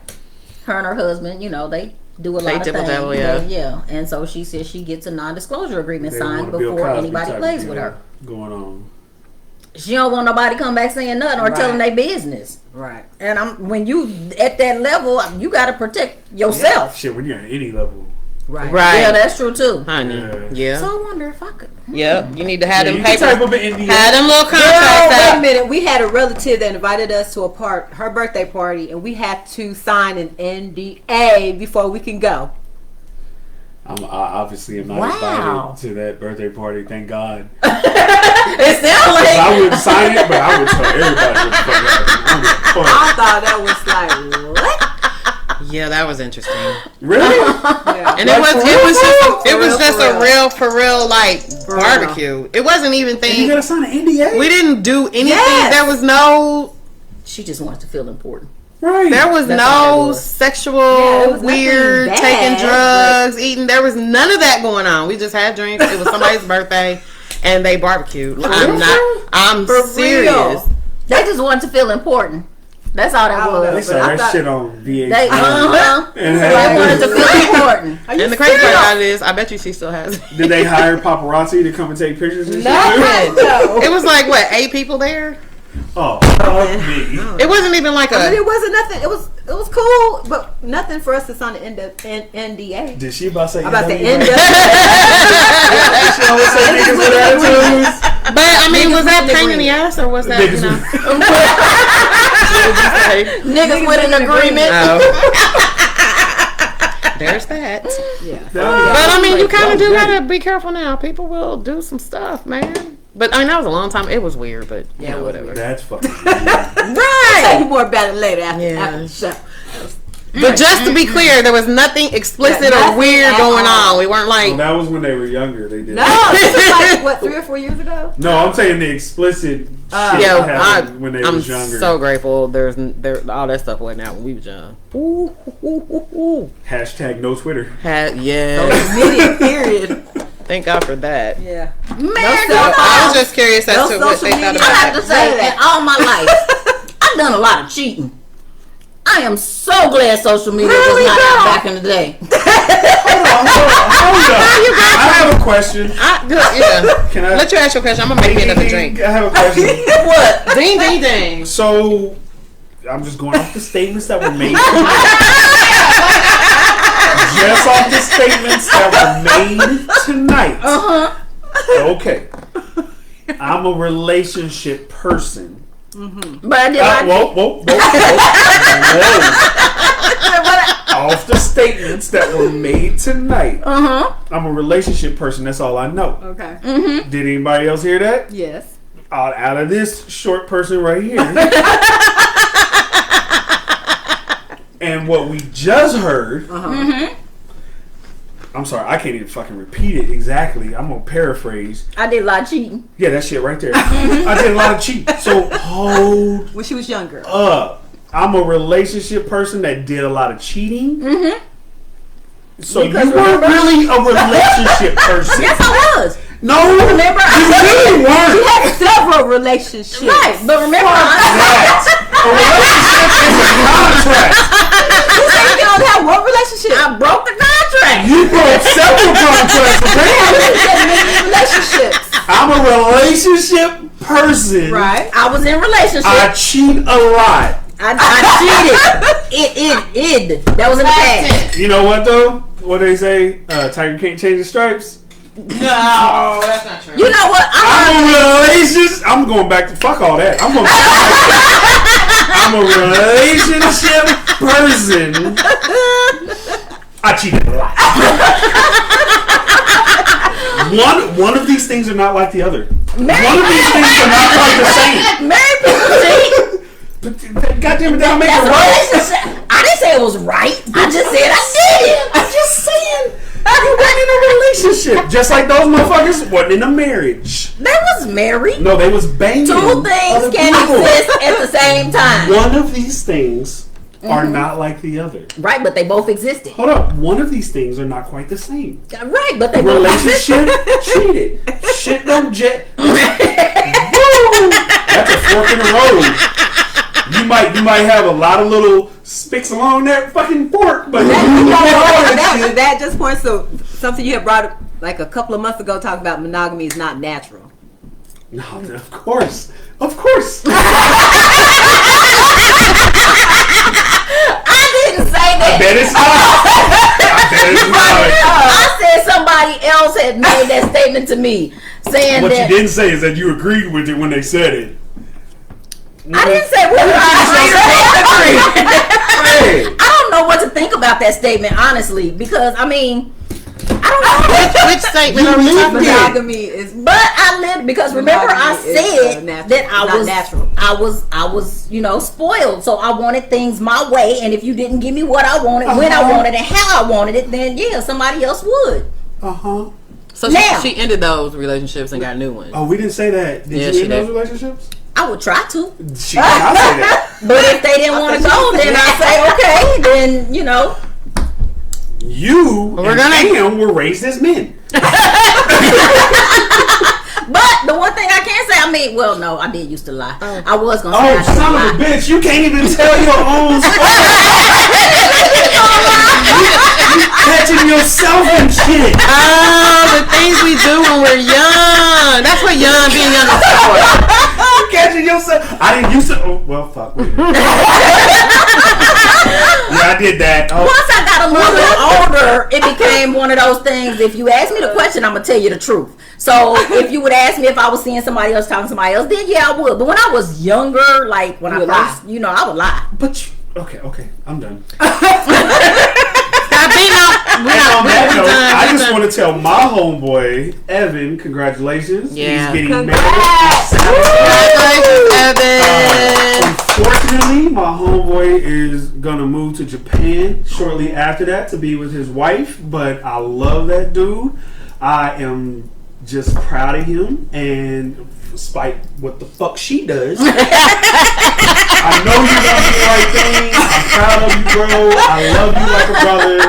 Speaker 3: Her and her husband, you know, they do a
Speaker 1: They
Speaker 3: lot of
Speaker 1: dibble
Speaker 3: things.
Speaker 1: dabble, yeah.
Speaker 3: Yeah. And so she says she gets a non-disclosure agreement
Speaker 2: They
Speaker 3: signed
Speaker 2: want a Bill
Speaker 3: before
Speaker 2: Cosby
Speaker 3: anybody
Speaker 2: type
Speaker 3: plays
Speaker 2: deal
Speaker 3: with her.
Speaker 2: going on.
Speaker 3: She don't want nobody come back saying nothing or
Speaker 4: Right.
Speaker 3: telling their business.
Speaker 4: Right.
Speaker 3: And when you at that level, you got to protect yourself.
Speaker 2: Shit, when you're at any level.
Speaker 4: Right.
Speaker 1: Right.
Speaker 3: Yeah, that's true too.
Speaker 1: Honey. Yeah.
Speaker 3: So I wonder if I could.
Speaker 1: Yep. You need to have
Speaker 2: Yeah,
Speaker 1: them
Speaker 2: you can
Speaker 1: papers.
Speaker 2: type up an NDA.
Speaker 1: Have them little
Speaker 4: Girl,
Speaker 1: contracts
Speaker 4: wait a
Speaker 1: out.
Speaker 4: minute. We had a relative that invited us to her birthday party, and we had to sign an NDA before we can go.
Speaker 2: I obviously am not
Speaker 3: Wow.
Speaker 2: invited to that birthday party. Thank God.
Speaker 3: It sounds like
Speaker 2: I wouldn't sign it, but I would tell everybody what the fuck happened.
Speaker 4: I thought that was like what?
Speaker 1: Yeah, that was interesting.
Speaker 2: Really?
Speaker 4: Yeah.
Speaker 1: And it was just
Speaker 4: For
Speaker 1: a
Speaker 4: real.
Speaker 1: real for real like
Speaker 4: real.
Speaker 1: barbecue. It wasn't even
Speaker 2: And you
Speaker 1: thing.
Speaker 2: gotta sign an NDA?
Speaker 1: We didn't do anything.
Speaker 4: Yes.
Speaker 1: There was no
Speaker 3: she just wants to feel important.
Speaker 2: Right.
Speaker 1: There was
Speaker 3: That's all
Speaker 1: no
Speaker 3: that was.
Speaker 1: sexual,
Speaker 4: Yeah, it was
Speaker 1: weird,
Speaker 4: nothing
Speaker 1: taking
Speaker 4: bad,
Speaker 1: drugs, eating. There was none of that going on. We just had drinks. It was somebody's birthday, and they barbecued. I'm
Speaker 4: For
Speaker 1: serious.
Speaker 4: real.
Speaker 3: They just want to feel important. That's all that
Speaker 4: I don't know.
Speaker 2: They
Speaker 3: was.
Speaker 2: saw
Speaker 4: But I
Speaker 2: that
Speaker 4: thought-
Speaker 2: shit on VH1.
Speaker 3: They,
Speaker 2: And
Speaker 3: they wanted to feel important.
Speaker 4: Are you
Speaker 1: And the crazy part
Speaker 4: serious?
Speaker 1: about it is, I bet you she still has it.
Speaker 2: Did they hire paparazzi to come and take pictures and shit?
Speaker 1: Nothing.
Speaker 4: No.
Speaker 1: It was like, what, 8 people there?
Speaker 2: Oh, fuck me.
Speaker 1: It wasn't even like
Speaker 4: I mean,
Speaker 1: a.
Speaker 4: it wasn't nothing. It was cool, but nothing for us to sign an NDA.
Speaker 2: Did she about to say
Speaker 4: I'm about to
Speaker 2: NWA?
Speaker 4: end
Speaker 2: She always say niggas with attitudes.
Speaker 1: But, I mean, was that
Speaker 4: with
Speaker 1: pain
Speaker 4: an
Speaker 1: in the ass, or was that,
Speaker 2: Niggas
Speaker 1: you know?
Speaker 2: with-
Speaker 3: Niggas with an agreement.
Speaker 1: There's that.
Speaker 4: Yeah.
Speaker 1: But, I mean, you kind of do
Speaker 2: That was
Speaker 1: got to be careful now. People will do some stuff, man. But, I mean, that was a long time. It was weird, but,
Speaker 4: Yeah,
Speaker 1: yeah,
Speaker 4: it was
Speaker 1: whatever.
Speaker 2: That's fucking weird.
Speaker 4: I'll tell you more about it later after
Speaker 1: Yeah.
Speaker 4: the show.
Speaker 1: But just to be clear, there was nothing explicit
Speaker 4: Yeah,
Speaker 1: or
Speaker 4: nothing
Speaker 1: weird
Speaker 4: at
Speaker 1: going
Speaker 4: all.
Speaker 1: on. We weren't
Speaker 2: Well,
Speaker 1: like,
Speaker 2: that was when they were younger. They did.
Speaker 4: No, this was like what 3 or 4 years ago.
Speaker 2: No, I'm saying the explicit shit
Speaker 1: yo,
Speaker 2: happened when they
Speaker 1: I'm
Speaker 2: was younger.
Speaker 1: so grateful. There all that stuff wasn't out when we was young. Ooh, ooh, ooh, ooh.
Speaker 2: Hashtag no Twitter.
Speaker 1: Yeah.
Speaker 4: Media period.
Speaker 1: Thank God for that.
Speaker 4: Yeah.
Speaker 3: Man,
Speaker 4: No
Speaker 3: girl,
Speaker 4: cell
Speaker 1: I was just curious as
Speaker 4: No
Speaker 1: to what they
Speaker 4: social
Speaker 1: thought
Speaker 4: media.
Speaker 1: about
Speaker 3: I have
Speaker 1: that.
Speaker 3: to say, in all my life, I've done a lot of cheating. I am so glad social media was not out back in the day.
Speaker 2: Hold up. I have a question.
Speaker 1: Yeah.
Speaker 2: Can I?
Speaker 1: Let you ask your question. I'm gonna make me another drink.
Speaker 2: I have a question.
Speaker 3: What?
Speaker 1: Ding, ding, ding.
Speaker 2: So, I'm just going off the statements that were made. Just off the statements that were made tonight. Okay. I'm a relationship person.
Speaker 3: But I did not.
Speaker 2: Whoa. Off the statements that were made tonight. I'm a relationship person. That's all I know.
Speaker 4: Okay.
Speaker 2: Did anybody else hear that?
Speaker 4: Yes.
Speaker 2: Out of this short person right here. And what we just heard. I'm sorry, I can't even fucking repeat it exactly. I'm gonna paraphrase.
Speaker 3: I did a lot of cheating.
Speaker 2: Yeah, that shit right there. I did a lot of cheating. So hold
Speaker 4: When she was younger.
Speaker 2: up. I'm a relationship person that did a lot of cheating. So
Speaker 3: Because
Speaker 2: you weren't
Speaker 3: remember-
Speaker 2: really a relationship person.
Speaker 3: Yes, I was.
Speaker 2: No,
Speaker 3: Remember,
Speaker 2: you really weren't.
Speaker 4: You had several relationships.
Speaker 3: Right, but remember,
Speaker 2: That. A relationship is a contract.
Speaker 4: You said you don't have one relationship.
Speaker 3: I broke the contract.
Speaker 2: You broke several contracts, apparently.
Speaker 4: Relationships.
Speaker 2: I'm a relationship person.
Speaker 4: Right.
Speaker 3: I was in relationship.
Speaker 2: I cheat a lot.
Speaker 3: I cheated. It. That was in the past.
Speaker 2: You know what though? What they say? Tiger can't change his stripes.
Speaker 1: No, that's not true.
Speaker 3: You know what?
Speaker 2: I'm a relationship. I'm going back to fuck all that. I'm a relationship person. I cheated a lot. One of these things are not like the other. One of these things are not quite the same.
Speaker 3: Married people cheat.
Speaker 2: But goddamn it, that'll make
Speaker 3: That's
Speaker 2: it
Speaker 3: a
Speaker 2: right.
Speaker 3: relationship. I didn't say it was right. I just said I did it.
Speaker 2: I'm just saying. You weren't in a relationship. Just like those motherfuckers wasn't in a marriage.
Speaker 3: They was married.
Speaker 2: No, they was banging.
Speaker 3: Two things
Speaker 2: other
Speaker 3: can
Speaker 2: people.
Speaker 3: exist at the same time.
Speaker 2: One of these things are not like the other.
Speaker 3: Right, but they both existed.
Speaker 2: Hold up. One of these things are not quite the same.
Speaker 3: Right, but they both existed.
Speaker 2: Relationship, cheated. Shit don't jet. Woo! That's a fork in the road. You might have a lot of little spicks along that fucking fork, but
Speaker 4: That just points to something you had brought up like a couple of months ago, talking about monogamy is not natural.
Speaker 2: no, of course.
Speaker 3: I didn't say that.
Speaker 2: I bet it's not.
Speaker 3: I said somebody else had made that statement to me, saying
Speaker 2: What you
Speaker 3: that.
Speaker 2: didn't say is that you agreed with it when they said it.
Speaker 3: I didn't say whether I agreed or
Speaker 2: Hey.
Speaker 3: I don't know what to think about that statement, honestly, because I mean, I don't know.
Speaker 1: Which statement
Speaker 2: You
Speaker 1: are we
Speaker 2: lived
Speaker 1: talking
Speaker 2: it.
Speaker 1: about?
Speaker 4: Monogamy is
Speaker 3: But I lived because remember I
Speaker 4: Monogamy is,
Speaker 3: said
Speaker 4: natural.
Speaker 3: that I
Speaker 4: Not
Speaker 3: was
Speaker 4: natural.
Speaker 3: I was spoiled, so I wanted things my way, and if you didn't give me what I wanted, when I wanted it, how I wanted it, then yeah, somebody else would.
Speaker 2: Uh-huh.
Speaker 1: So
Speaker 3: Now.
Speaker 1: she ended those relationships and got new ones.
Speaker 2: Oh, we didn't say that. Did
Speaker 1: Yeah,
Speaker 2: you
Speaker 1: she
Speaker 2: end those
Speaker 1: did.
Speaker 2: relationships?
Speaker 3: I would try to,
Speaker 2: She did not say that.
Speaker 3: but if they didn't want to go, then I say okay, then you know.
Speaker 2: You
Speaker 1: We're
Speaker 2: and
Speaker 1: gonna-
Speaker 2: Cam were raised as men.
Speaker 3: But the one thing I can say, I mean, well, no, I did used to lie. I was gonna say
Speaker 2: Oh,
Speaker 3: I didn't
Speaker 2: son
Speaker 3: lie.
Speaker 2: of a bitch! You can't even tell your own story. You catching yourself and shit.
Speaker 1: Oh, the things we do when we're young. That's what being young is for.
Speaker 2: You catching yourself. I didn't used to. Oh, well, fuck. Wait a minute. Yeah, I did that. Oh.
Speaker 3: Once I got a little bit older, it became one of those things. If you ask me the question, I'm gonna tell you the truth. So if you would ask me if I was seeing somebody else talking to somebody else, then yeah, I would. But when I was younger, like when I
Speaker 4: would
Speaker 3: first, I would lie.
Speaker 2: But you, okay, I'm done.
Speaker 1: Stop being
Speaker 2: And on that note, I
Speaker 1: done.
Speaker 2: just want to tell my homeboy Evan, congratulations.
Speaker 1: Yeah.
Speaker 2: He's getting
Speaker 4: Congrats.
Speaker 2: married.
Speaker 1: Evan.
Speaker 2: Unfortunately, my homeboy is gonna move to Japan shortly after that to be with his wife. But I love that dude. I am just proud of him, and despite what the fuck she does, I know you're gonna do the right thing. I'm proud of you, bro. I love you like a brother.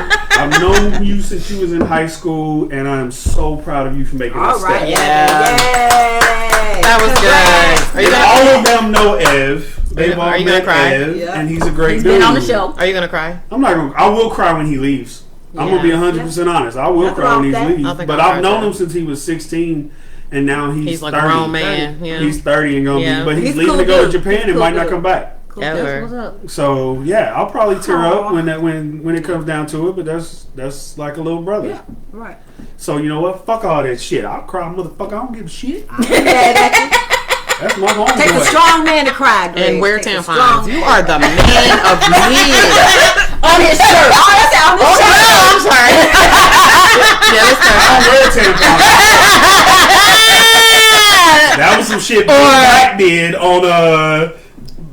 Speaker 2: I've known you since you was in high school, and I'm so proud of you for making
Speaker 4: All
Speaker 2: that
Speaker 4: right.
Speaker 2: step.
Speaker 1: Yeah.
Speaker 4: Yay.
Speaker 1: That was good. Are you
Speaker 2: And
Speaker 1: gonna,
Speaker 2: all of them know Ev. They've all
Speaker 1: Are you gonna
Speaker 2: met
Speaker 1: cry?
Speaker 2: Ev,
Speaker 4: Yeah.
Speaker 2: and he's a great
Speaker 3: He's
Speaker 2: dude.
Speaker 3: been on the show.
Speaker 1: are you gonna cry?
Speaker 2: I'm not gonna. I will cry when he leaves. I'm gonna be 100% honest. I will
Speaker 4: Nothing
Speaker 2: cry
Speaker 4: wrong
Speaker 2: when
Speaker 4: with
Speaker 2: he
Speaker 4: that.
Speaker 2: leaves.
Speaker 1: I think
Speaker 2: But
Speaker 1: I'll
Speaker 2: I've
Speaker 1: cry
Speaker 2: known
Speaker 1: too.
Speaker 2: him since he was 16, and now he's
Speaker 1: Like
Speaker 2: 30.
Speaker 1: a grown man. Yeah.
Speaker 2: He's 30 and gonna
Speaker 1: Yeah.
Speaker 2: be, but he's
Speaker 4: He's
Speaker 2: leaving
Speaker 4: cool
Speaker 2: to go to
Speaker 4: dude.
Speaker 2: Japan
Speaker 4: He's
Speaker 2: and
Speaker 4: cool
Speaker 2: might not
Speaker 4: dude.
Speaker 2: come back.
Speaker 1: Ever.
Speaker 3: What's up?
Speaker 2: So yeah, I'll probably tear up when it comes down to it. But that's like a little brother.
Speaker 4: Yeah. Right.
Speaker 2: So you know what? Fuck all that shit. I'll cry, motherfucker. I don't give a shit. That's my homeboy.
Speaker 4: Takes a strong man to cry, Greg.
Speaker 1: And wear
Speaker 4: Takes a
Speaker 1: tampons.
Speaker 4: strong
Speaker 1: You
Speaker 4: man.
Speaker 1: are the man of men.
Speaker 3: On his shirt.
Speaker 4: Oh, that's on the show.
Speaker 1: I'm sorry. Yeah, let's
Speaker 2: I
Speaker 1: start.
Speaker 2: don't wear tampons. That was some shit Big Black did on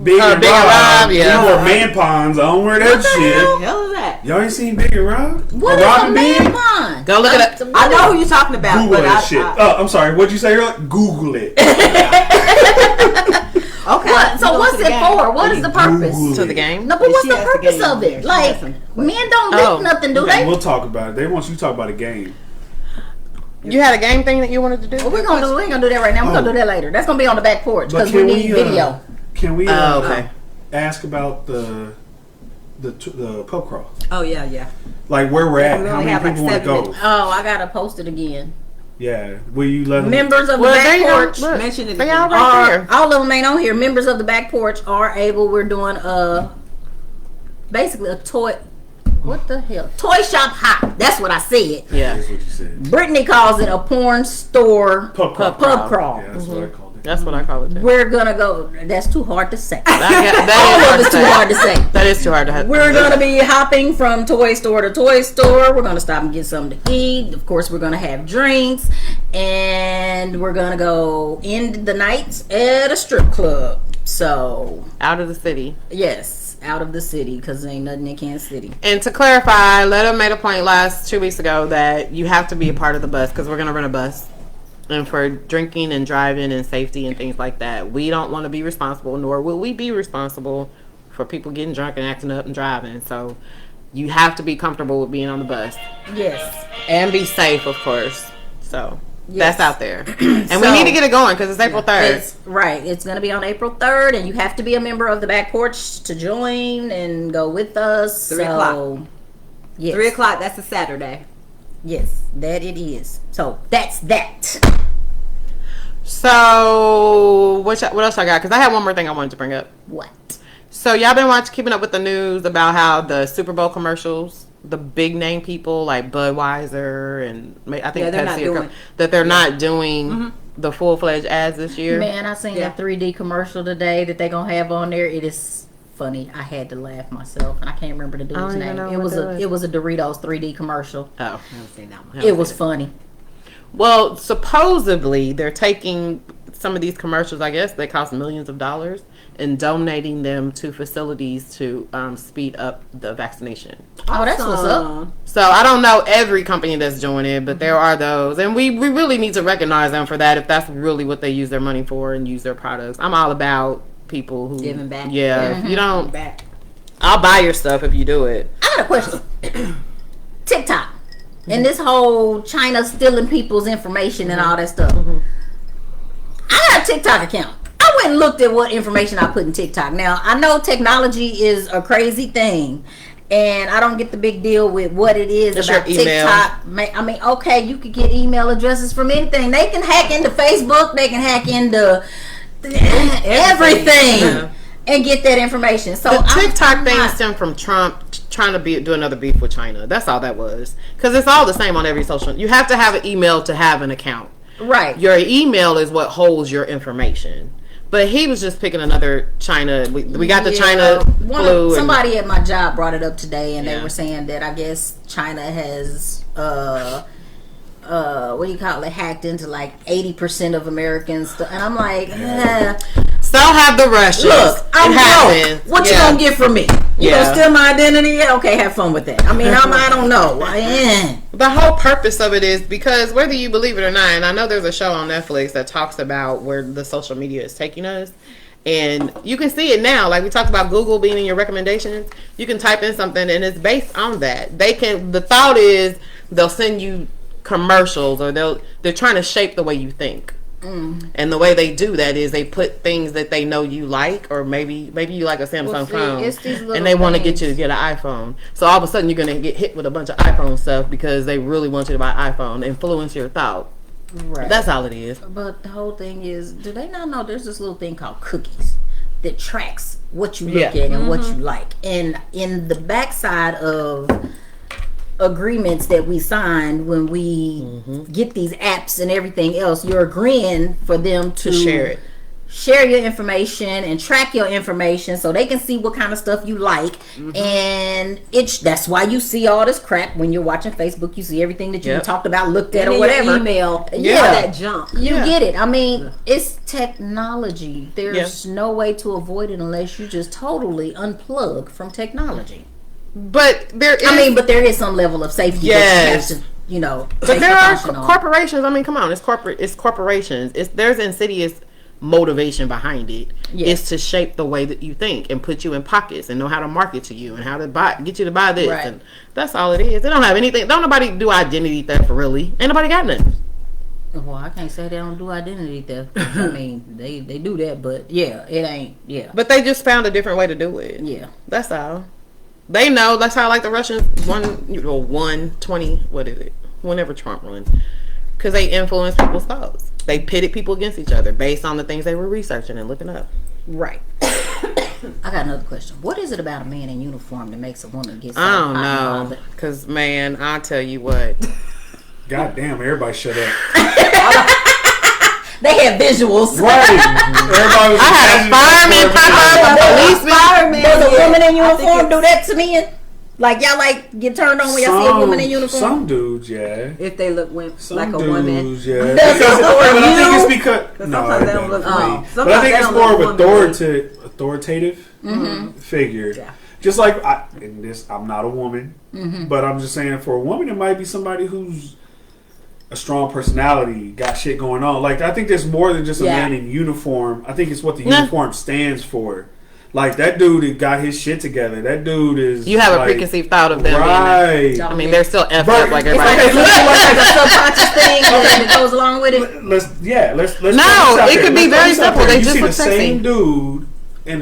Speaker 2: Big and
Speaker 1: Big and
Speaker 2: Rob.
Speaker 1: Rob, yeah.
Speaker 2: He wore man pons. I don't wear that shit.
Speaker 4: What the hell is that?
Speaker 2: Y'all ain't seen Big and Rob?
Speaker 3: What
Speaker 2: Or
Speaker 3: is
Speaker 2: Rob
Speaker 3: a
Speaker 2: and
Speaker 3: man
Speaker 2: Big?
Speaker 3: pond?
Speaker 1: Go look it up.
Speaker 4: I know who you're talking about,
Speaker 2: Google
Speaker 4: but
Speaker 2: that shit. I'm sorry. What'd you say earlier? Google it.
Speaker 4: Okay.
Speaker 3: What? So
Speaker 4: You go
Speaker 3: what's
Speaker 4: to the
Speaker 3: it
Speaker 4: game.
Speaker 3: for? What is the purpose?
Speaker 2: Google
Speaker 1: To the
Speaker 2: it.
Speaker 1: game.
Speaker 3: No, but what's
Speaker 4: She
Speaker 3: the
Speaker 4: has the
Speaker 3: purpose
Speaker 4: game
Speaker 3: of
Speaker 4: there.
Speaker 3: it?
Speaker 4: She
Speaker 3: Like,
Speaker 4: has some
Speaker 3: men don't lick
Speaker 1: Oh.
Speaker 3: nothing, do
Speaker 2: Okay,
Speaker 3: they?
Speaker 2: we'll talk about it. They want you to talk about a game.
Speaker 1: You had a game thing that you wanted to do?
Speaker 3: Well, we ain't gonna do that right now. We're gonna do that later. That's gonna be on the back porch
Speaker 2: But
Speaker 3: because we need video.
Speaker 2: Can we
Speaker 1: okay.
Speaker 2: ask about the pub crawl?
Speaker 4: Oh yeah.
Speaker 2: Like where we're at?
Speaker 4: We
Speaker 2: How
Speaker 4: only
Speaker 2: many
Speaker 4: have, like,
Speaker 2: people want to
Speaker 4: 7
Speaker 2: go?
Speaker 4: minutes.
Speaker 3: Oh, I gotta post it again.
Speaker 2: Yeah. Will you let them?
Speaker 3: Members of the
Speaker 1: Well,
Speaker 3: back
Speaker 1: they
Speaker 3: porch.
Speaker 1: don't look.
Speaker 4: Mention it
Speaker 1: They
Speaker 4: again.
Speaker 1: all right there.
Speaker 3: All of them ain't on here. Members of the back porch are able. We're doing basically a toy. What the hell? Toy shop hop. That's what I said.
Speaker 1: Yeah.
Speaker 2: That's what you said.
Speaker 3: Brittany calls it a porn store
Speaker 2: Pub crawl.
Speaker 3: pub crawl.
Speaker 2: Yeah, that's what I called it.
Speaker 1: That's what I call it. Too.
Speaker 3: We're gonna go. That's too hard to say.
Speaker 1: That
Speaker 3: All of it's too hard to say.
Speaker 1: That is too hard to have.
Speaker 3: We're gonna be hopping from toy store to toy store. We're gonna stop and get something to eat. Of course, we're gonna have drinks, and we're gonna go end the night at a strip club. So
Speaker 1: out of the city.
Speaker 3: yes, out of the city because ain't nothing in Kansas City.
Speaker 1: And to clarify, Letta made a point 2 weeks ago that you have to be a part of the bus because we're going to rent a bus. And for drinking and driving and safety and things like that, we don't want to be responsible, nor will we be responsible for people getting drunk and acting up and driving. So you have to be comfortable with being on the bus
Speaker 3: Yes.
Speaker 1: and be safe, of course. So
Speaker 3: Yes.
Speaker 1: that's out there. And we need to get it going because it's April 3rd.
Speaker 3: It's right. It's going to be on April 3rd, and you have to be a member of the back porch to join and go with us.
Speaker 4: 3 o'clock.
Speaker 3: Yes.
Speaker 4: 3 o'clock. That's a Saturday.
Speaker 3: Yes, that it is. So that's that.
Speaker 1: So what else I got? Because I had one more thing I wanted to bring up.
Speaker 3: What?
Speaker 1: So y'all been keeping up with the news about how the Super Bowl commercials, the big name people like Budweiser and I think
Speaker 4: Yeah, they're not
Speaker 1: Pepsi,
Speaker 4: doing-
Speaker 1: that they're not doing the full-fledged ads this year.
Speaker 3: Man, I seen
Speaker 4: Yeah.
Speaker 3: that 3D commercial today that they gonna have on there. It is funny. I had to laugh myself, and I can't remember the
Speaker 1: I don't
Speaker 3: dude's
Speaker 1: even
Speaker 3: name.
Speaker 1: know
Speaker 3: It
Speaker 1: what
Speaker 3: was
Speaker 1: that
Speaker 3: it was a Doritos 3D commercial.
Speaker 1: Oh,
Speaker 4: I haven't seen that one.
Speaker 3: It was funny.
Speaker 1: well, supposedly they're taking some of these commercials. I guess they cost millions of dollars and donating them to facilities to speed up the vaccination.
Speaker 3: Oh, that's what's up.
Speaker 4: Awesome.
Speaker 1: So I don't know every company that's doing it, but there are those, and we really need to recognize them for that if that's really what they use their money for and use their products. I'm all about people who
Speaker 4: Giving back.
Speaker 1: Yeah, if you don't,
Speaker 4: Back.
Speaker 1: I'll buy your stuff if you do it.
Speaker 3: I got a question. TikTok and this whole China stealing people's information and all that stuff. I got a TikTok account. I went and looked at what information I put in TikTok. Now I know technology is a crazy thing, and I don't get the big deal with what it is
Speaker 1: It's
Speaker 3: about
Speaker 1: your email.
Speaker 3: TikTok. I mean, okay, you could get email addresses from anything. They can hack into Facebook. They can hack into everything.
Speaker 1: Yeah.
Speaker 3: And get that information. So
Speaker 1: The TikTok
Speaker 3: I'm
Speaker 1: thing
Speaker 3: not-
Speaker 1: stemmed from Trump trying to do another beef with China. That's all that was. Because it's all the same on every social. You have to have an email to have an account.
Speaker 3: right.
Speaker 1: Your email is what holds your information. But he was just picking another China. We got the China flu.
Speaker 3: Somebody at my job brought it up today, and they
Speaker 1: Yeah.
Speaker 3: were saying that I guess China has what do you call it, hacked into like 80% of Americans, and I'm like,
Speaker 1: So have the Russians.
Speaker 3: look, I'm
Speaker 1: It
Speaker 3: broke.
Speaker 1: happens.
Speaker 3: What you
Speaker 1: Yeah.
Speaker 3: gonna get from me? You
Speaker 1: Yeah.
Speaker 3: gonna steal my identity? Yeah, okay, have fun with that. I mean, I don't know.
Speaker 1: The whole purpose of it is because whether you believe it or not, and I know there's a show on Netflix that talks about where the social media is taking us, and you can see it now. Like we talked about Google being in your recommendations, you can type in something and it's based on that. The thought is they'll send you commercials, or they're trying to shape the way you think. And the way they do that is they put things that they know you like, or maybe you like a Samsung
Speaker 3: Well, see,
Speaker 1: phone,
Speaker 3: it's these little
Speaker 1: and they want to get
Speaker 3: things.
Speaker 1: you to get an iPhone. So all of a sudden you're going to get hit with a bunch of iPhone stuff because they really want you to buy an iPhone, influence your thought.
Speaker 3: Right.
Speaker 1: That's all it is.
Speaker 3: But the whole thing is, do they not know there's this little thing called cookies that tracks what you look
Speaker 1: Yeah.
Speaker 3: at and what you like? And in the backside of agreements that we signed when we get these apps and everything else, you're agreeing for them to
Speaker 1: Share it.
Speaker 3: share your information and track your information so they can see what kind of stuff you like. And that's why you see all this crap when you're watching Facebook. You see everything that you
Speaker 1: Yep.
Speaker 3: talked about, looked at,
Speaker 4: And
Speaker 3: or
Speaker 4: then
Speaker 3: whatever.
Speaker 4: your email.
Speaker 3: Yeah.
Speaker 4: All that junk.
Speaker 3: You
Speaker 1: Yeah.
Speaker 3: get it. I mean, it's technology. There's
Speaker 1: Yeah.
Speaker 3: no way to avoid it unless you just totally unplug from technology.
Speaker 1: But there is.
Speaker 3: But there is some level of safety
Speaker 1: Yes.
Speaker 3: that you have to,
Speaker 1: but
Speaker 3: take
Speaker 1: there are
Speaker 3: precaution on.
Speaker 1: corporations. I mean, come on, it's corporations. There's insidious motivation behind it.
Speaker 3: Yeah.
Speaker 1: It's to shape the way that you think and put you in pockets and know how to market to you and how to get you to buy this.
Speaker 3: Right.
Speaker 1: And that's all it is. They don't have anything. Don't nobody do identity theft really. Ain't nobody got nothing.
Speaker 3: Well, I can't say they don't do identity theft. I mean, they do that, but yeah, it ain't. Yeah,
Speaker 1: But they just found a different way to do it.
Speaker 3: yeah.
Speaker 1: That's all. They know. That's how like the Russians won 20. What is it? Whenever Trump won, because they influenced people's thoughts. They pitted people against each other based on the things they were researching and looking up.
Speaker 3: Right. I got another question. What is it about a man in uniform that makes a woman get so
Speaker 1: I don't
Speaker 3: hot and
Speaker 1: know.
Speaker 3: bothered?
Speaker 1: Because, man, I'll tell you what.
Speaker 2: God damn, everybody shut up.
Speaker 3: They had visuals.
Speaker 2: Right. Everybody was
Speaker 1: I had a fireman pop up, a policeman.
Speaker 3: Does a woman in uniform do that to me? Like y'all like get turned on when y'all see a woman in uniform?
Speaker 2: Some dudes, yeah.
Speaker 4: If they look
Speaker 2: Some
Speaker 4: like a
Speaker 2: dudes,
Speaker 4: woman.
Speaker 2: yeah.
Speaker 3: Does
Speaker 2: Because,
Speaker 3: it for
Speaker 2: but I
Speaker 3: you?
Speaker 2: think it's because no,
Speaker 4: sometimes
Speaker 2: it
Speaker 4: they don't
Speaker 2: doesn't
Speaker 4: look
Speaker 2: for
Speaker 4: like-
Speaker 2: me. But I
Speaker 4: sometimes
Speaker 2: think
Speaker 4: they
Speaker 2: it's
Speaker 4: don't
Speaker 2: more
Speaker 4: look
Speaker 2: of
Speaker 4: womanly.
Speaker 2: authoritative figure.
Speaker 4: Yeah.
Speaker 2: Just like in this, I'm not a woman, but I'm just saying for a woman, it might be somebody who's a strong personality, got shit going on. Like I think there's more than just a
Speaker 3: Yeah.
Speaker 2: man in uniform. I think it's what the uniform stands for. Like that dude that got his shit together. That dude is.
Speaker 1: You have a
Speaker 2: like,
Speaker 1: preconceived thought of them.
Speaker 2: right?
Speaker 1: I mean, they're still effed
Speaker 2: But-
Speaker 1: up like
Speaker 3: It's
Speaker 1: everybody
Speaker 3: like,
Speaker 1: else.
Speaker 3: like a subconscious thing that goes along with it.
Speaker 2: Let's throw
Speaker 1: No,
Speaker 2: this out
Speaker 1: it
Speaker 2: there.
Speaker 1: could be
Speaker 2: Let's throw
Speaker 1: very
Speaker 2: this out
Speaker 1: simple.
Speaker 2: there.
Speaker 1: They
Speaker 2: you
Speaker 1: just
Speaker 2: see
Speaker 1: look
Speaker 2: the
Speaker 1: sexy.
Speaker 2: same dude in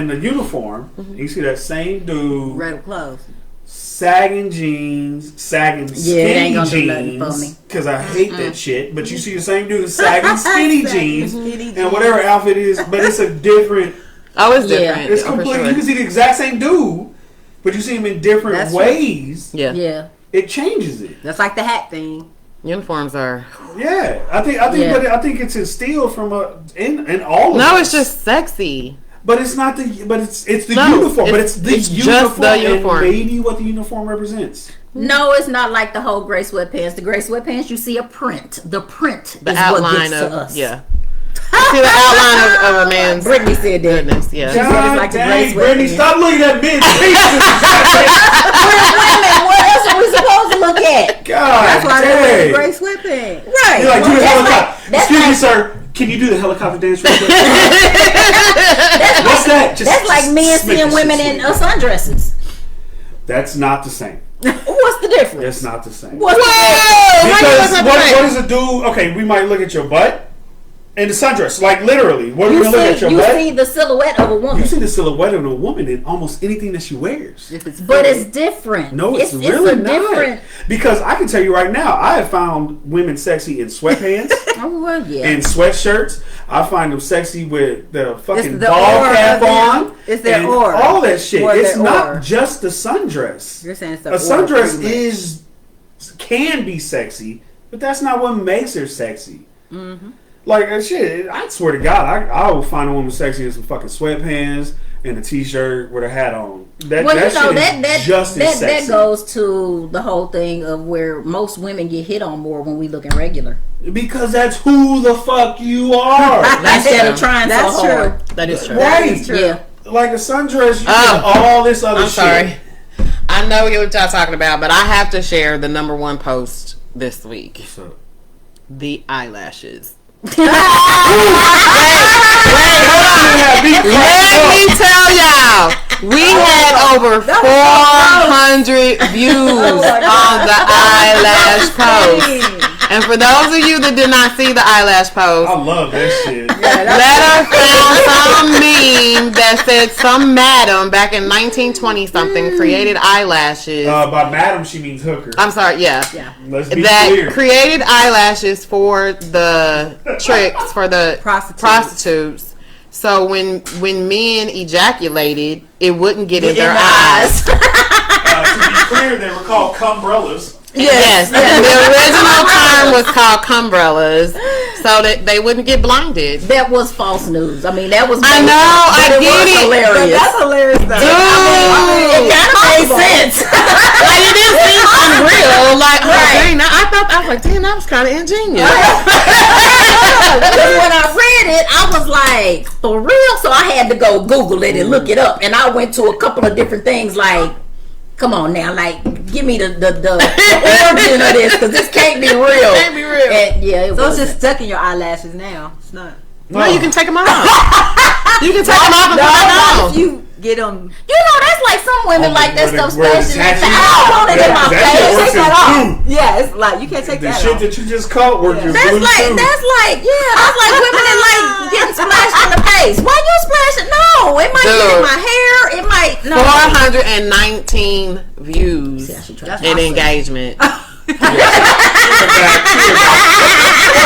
Speaker 2: the uniform. You see that same dude
Speaker 4: Red clothes.
Speaker 2: sagging jeans, sagging
Speaker 3: Yeah, it ain't
Speaker 2: skinny
Speaker 3: gonna do nothing for me.
Speaker 2: jeans. Because I hate that shit. But you see the same dude sagging skinny jeans
Speaker 4: skinny
Speaker 2: and whatever outfit it is, but it's a different.
Speaker 1: Oh, it's
Speaker 3: Yeah.
Speaker 1: different.
Speaker 2: It's
Speaker 1: Oh, for
Speaker 2: completely.
Speaker 1: sure.
Speaker 2: You can see the exact same dude, but you see him in different
Speaker 4: That's true.
Speaker 2: ways.
Speaker 1: Yeah.
Speaker 3: Yeah.
Speaker 2: It changes it.
Speaker 4: That's like the hat thing.
Speaker 1: Uniforms are.
Speaker 2: Yeah, I think,
Speaker 3: Yeah.
Speaker 2: but I think it's instilled from in all of
Speaker 1: No,
Speaker 2: us.
Speaker 1: it's just sexy.
Speaker 2: But it's not the. But it's the
Speaker 1: No,
Speaker 2: uniform. But
Speaker 1: it's-
Speaker 2: it's the
Speaker 1: it's
Speaker 2: uniform.
Speaker 1: just the uniform.
Speaker 2: And maybe what the uniform represents.
Speaker 3: No, it's not like the whole gray sweatpants. The gray sweatpants, you see a print. The print
Speaker 1: The
Speaker 3: is what
Speaker 1: outline
Speaker 3: gets
Speaker 1: of.
Speaker 3: to us.
Speaker 1: Yeah. You see the outline of a man's
Speaker 3: Brittany said that.
Speaker 1: goodness. Yeah.
Speaker 3: said it's
Speaker 2: God
Speaker 3: like the
Speaker 2: dang,
Speaker 3: gray
Speaker 2: Brittany,
Speaker 3: sweatpants.
Speaker 2: stop looking at men.
Speaker 3: What else are we supposed to look at?
Speaker 2: God
Speaker 4: That's why they wear
Speaker 2: dang.
Speaker 4: the gray sweatpants.
Speaker 3: Right.
Speaker 2: You're like, do the
Speaker 3: That's
Speaker 2: helicopter.
Speaker 3: that's
Speaker 2: Excuse me,
Speaker 3: like-
Speaker 2: sir. Can you do the helicopter dance real quick? What's that? Just,
Speaker 3: That's like men
Speaker 2: just make
Speaker 3: seeing
Speaker 2: this
Speaker 3: women
Speaker 2: shit
Speaker 3: in
Speaker 2: sweet.
Speaker 3: sundresses.
Speaker 2: That's not the same.
Speaker 3: What's the difference?
Speaker 2: That's not the same.
Speaker 3: What's the
Speaker 2: Because
Speaker 1: Why you
Speaker 2: what is a dude? Okay, we might look at your butt and the sundress. Like literally, what are we
Speaker 3: you
Speaker 2: gonna look at your
Speaker 3: see, you
Speaker 2: butt?
Speaker 3: see the silhouette of a woman,
Speaker 2: You see the silhouette of a woman in almost anything that she wears.
Speaker 4: If it's
Speaker 3: but
Speaker 4: fitted.
Speaker 3: it's different.
Speaker 2: No, it's really
Speaker 3: a
Speaker 2: not.
Speaker 3: different.
Speaker 2: Because I can tell you right now, I have found women sexy in sweatpants
Speaker 3: Oh well, yeah.
Speaker 2: and sweatshirts. I find them sexy with the fucking
Speaker 4: the
Speaker 2: ball
Speaker 4: aura
Speaker 2: cap
Speaker 4: of them.
Speaker 2: on.
Speaker 4: It's their
Speaker 2: and
Speaker 4: aura.
Speaker 2: all that shit.
Speaker 4: Or
Speaker 2: It's
Speaker 4: their
Speaker 2: not
Speaker 4: aura.
Speaker 2: just the sundress.
Speaker 4: You're saying it's the
Speaker 2: A
Speaker 4: aura
Speaker 2: sundress
Speaker 4: pretty much.
Speaker 2: can be sexy, but that's not what makes her sexy.
Speaker 4: Mm-hmm.
Speaker 2: Like shit, I swear to God, I will find a woman sexy in some fucking sweatpants and a t-shirt with a hat on. That,
Speaker 3: Well,
Speaker 2: that
Speaker 3: you know
Speaker 2: shit
Speaker 3: that
Speaker 2: is just as
Speaker 3: that
Speaker 2: sexy.
Speaker 3: goes to the whole thing of where most women get hit on more when we looking regular
Speaker 2: Because that's who the fuck you are.
Speaker 3: instead of trying
Speaker 4: That's
Speaker 3: so
Speaker 4: true.
Speaker 3: hard.
Speaker 1: That is true.
Speaker 2: Right.
Speaker 4: is true.
Speaker 3: Yeah,
Speaker 2: Like a sundress, you
Speaker 1: Oh.
Speaker 2: get all this other
Speaker 1: I'm
Speaker 2: shit.
Speaker 1: sorry. I know what y'all talking about, but I have to share the number one post this week.
Speaker 2: So,
Speaker 1: The eyelashes.
Speaker 2: Let
Speaker 1: Let me tell y'all, we had over 400 views on the eyelash post. And for those of you that did not see the eyelash post,
Speaker 2: I love that shit.
Speaker 1: Letter found some meme that said some madam back in 1920 something created eyelashes.
Speaker 2: By madam, she means hooker.
Speaker 1: I'm sorry, yeah.
Speaker 2: Let's be
Speaker 1: That
Speaker 2: clear.
Speaker 1: created eyelashes for the tricks for the prostitutes. So when men ejaculated, it wouldn't get in their eyes.
Speaker 2: To be clear, they were called cumbrellas.
Speaker 1: Yes, the original term was called cumbrellas, so that they wouldn't get blinded.
Speaker 3: that was false news. I mean, that was.
Speaker 1: I know, I
Speaker 3: but
Speaker 1: get
Speaker 3: was
Speaker 1: it.
Speaker 3: Hilarious.
Speaker 4: That's hilarious though.
Speaker 1: Dude,
Speaker 3: It kind of made sense.
Speaker 1: like it didn't seem unreal. Like, oh, dang, I was like, damn, that was kind of ingenious.
Speaker 3: Because when I read it, I was like, for real? So I had to go Google it and look it up. And I went to a couple of different things like, come on now, like, give me the origin of this, because this can't be real.
Speaker 1: Can't be real.
Speaker 3: And, yeah, it
Speaker 4: So
Speaker 3: was
Speaker 4: it's just stuck in your eyelashes now. It's not.
Speaker 1: No, you can take them off. You can take them off and put them on.
Speaker 4: If you get them.
Speaker 3: You know, that's like some women like that stuff splashing in the face. I don't want it in my
Speaker 2: That
Speaker 3: face.
Speaker 2: shit works
Speaker 3: Take that
Speaker 2: as
Speaker 3: off.
Speaker 2: glue.
Speaker 4: Yeah, it's like you can't take
Speaker 2: The
Speaker 4: that
Speaker 2: shit
Speaker 4: off.
Speaker 2: that you just caught works as
Speaker 3: That's
Speaker 2: glue
Speaker 3: like
Speaker 2: too.
Speaker 3: that's like women that like getting splashed in the face. Why you splashing? No, it might get in my hair. It might no.
Speaker 1: 419 views
Speaker 3: See how she tried to
Speaker 1: and
Speaker 3: say.
Speaker 1: engagement.
Speaker 2: Fuck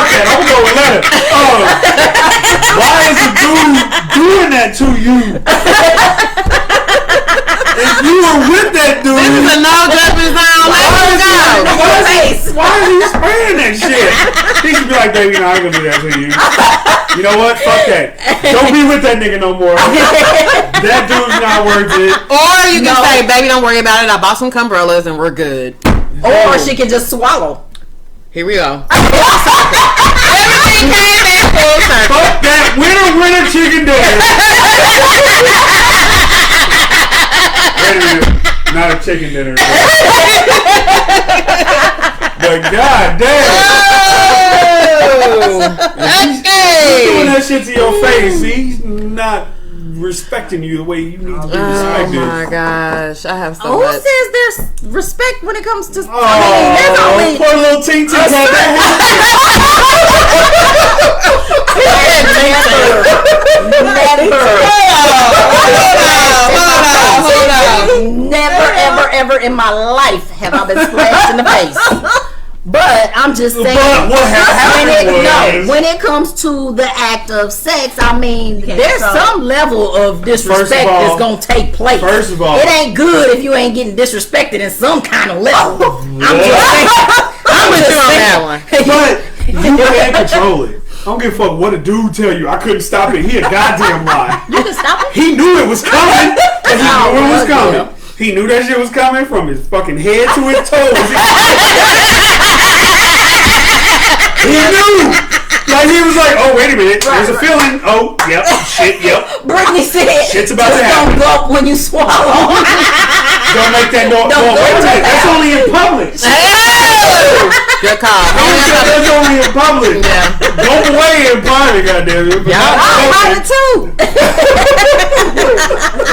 Speaker 2: that, I'm going let it. Why is the dude doing that to you? If you were with that dude,
Speaker 1: This is a no judgment zone. Let's go.
Speaker 2: why is he spraying that shit? He should be like, baby, no, I ain't gonna do that to you. You know what? Fuck that. Don't be with that nigga no more. That dude's not worth it.
Speaker 1: Or you can say, baby, don't worry about it. I bought some umbrellas and we're good.
Speaker 3: Or she can just swallow.
Speaker 1: Here we go. Everything came back full circle.
Speaker 2: Fuck that winner chicken dinner. Wait a minute. Not a chicken dinner. But god damn. He's doing that shit to your face. He's not respecting you the way you need to be
Speaker 1: Oh
Speaker 2: respected.
Speaker 1: my gosh. I have so
Speaker 3: Who
Speaker 1: much.
Speaker 3: says there's respect when it comes to?
Speaker 2: Oh,
Speaker 3: there's only
Speaker 2: poor little teen got that.
Speaker 3: Never, ever in my life have I been splashed in the face. But I'm just saying,
Speaker 2: But what happened was,
Speaker 3: when it comes to the act of sex, I mean,
Speaker 4: can't
Speaker 3: there's
Speaker 4: control.
Speaker 3: some level of disrespect
Speaker 2: First of all-
Speaker 3: that's gonna take place.
Speaker 2: first of all-
Speaker 3: it ain't good if you ain't getting disrespected in some kind of level. I'm just saying.
Speaker 1: I'm with you on that one.
Speaker 2: but you can't control it. I don't give a fuck what a dude tell you. I couldn't stop it. He a goddamn lie.
Speaker 3: You can stop it.
Speaker 2: He knew it was coming. He knew it was coming. He knew that shit was coming from his fucking head to his toes. He knew. Like he was like, oh wait a minute, there's a feeling. Oh, yep, shit, yep.
Speaker 3: Brittany said,
Speaker 2: Shit's about to
Speaker 3: just
Speaker 2: happen.
Speaker 3: don't gulp when you swallow.
Speaker 2: Don't make that noise.
Speaker 3: Don't
Speaker 2: Oh, wait a
Speaker 3: go
Speaker 2: minute,
Speaker 3: to
Speaker 2: that's
Speaker 3: that.
Speaker 2: only in public.
Speaker 1: Good call.
Speaker 2: That's only in public.
Speaker 1: Yeah.
Speaker 2: Go away in private, goddammit. But not in
Speaker 3: I
Speaker 2: public.
Speaker 3: heard it too.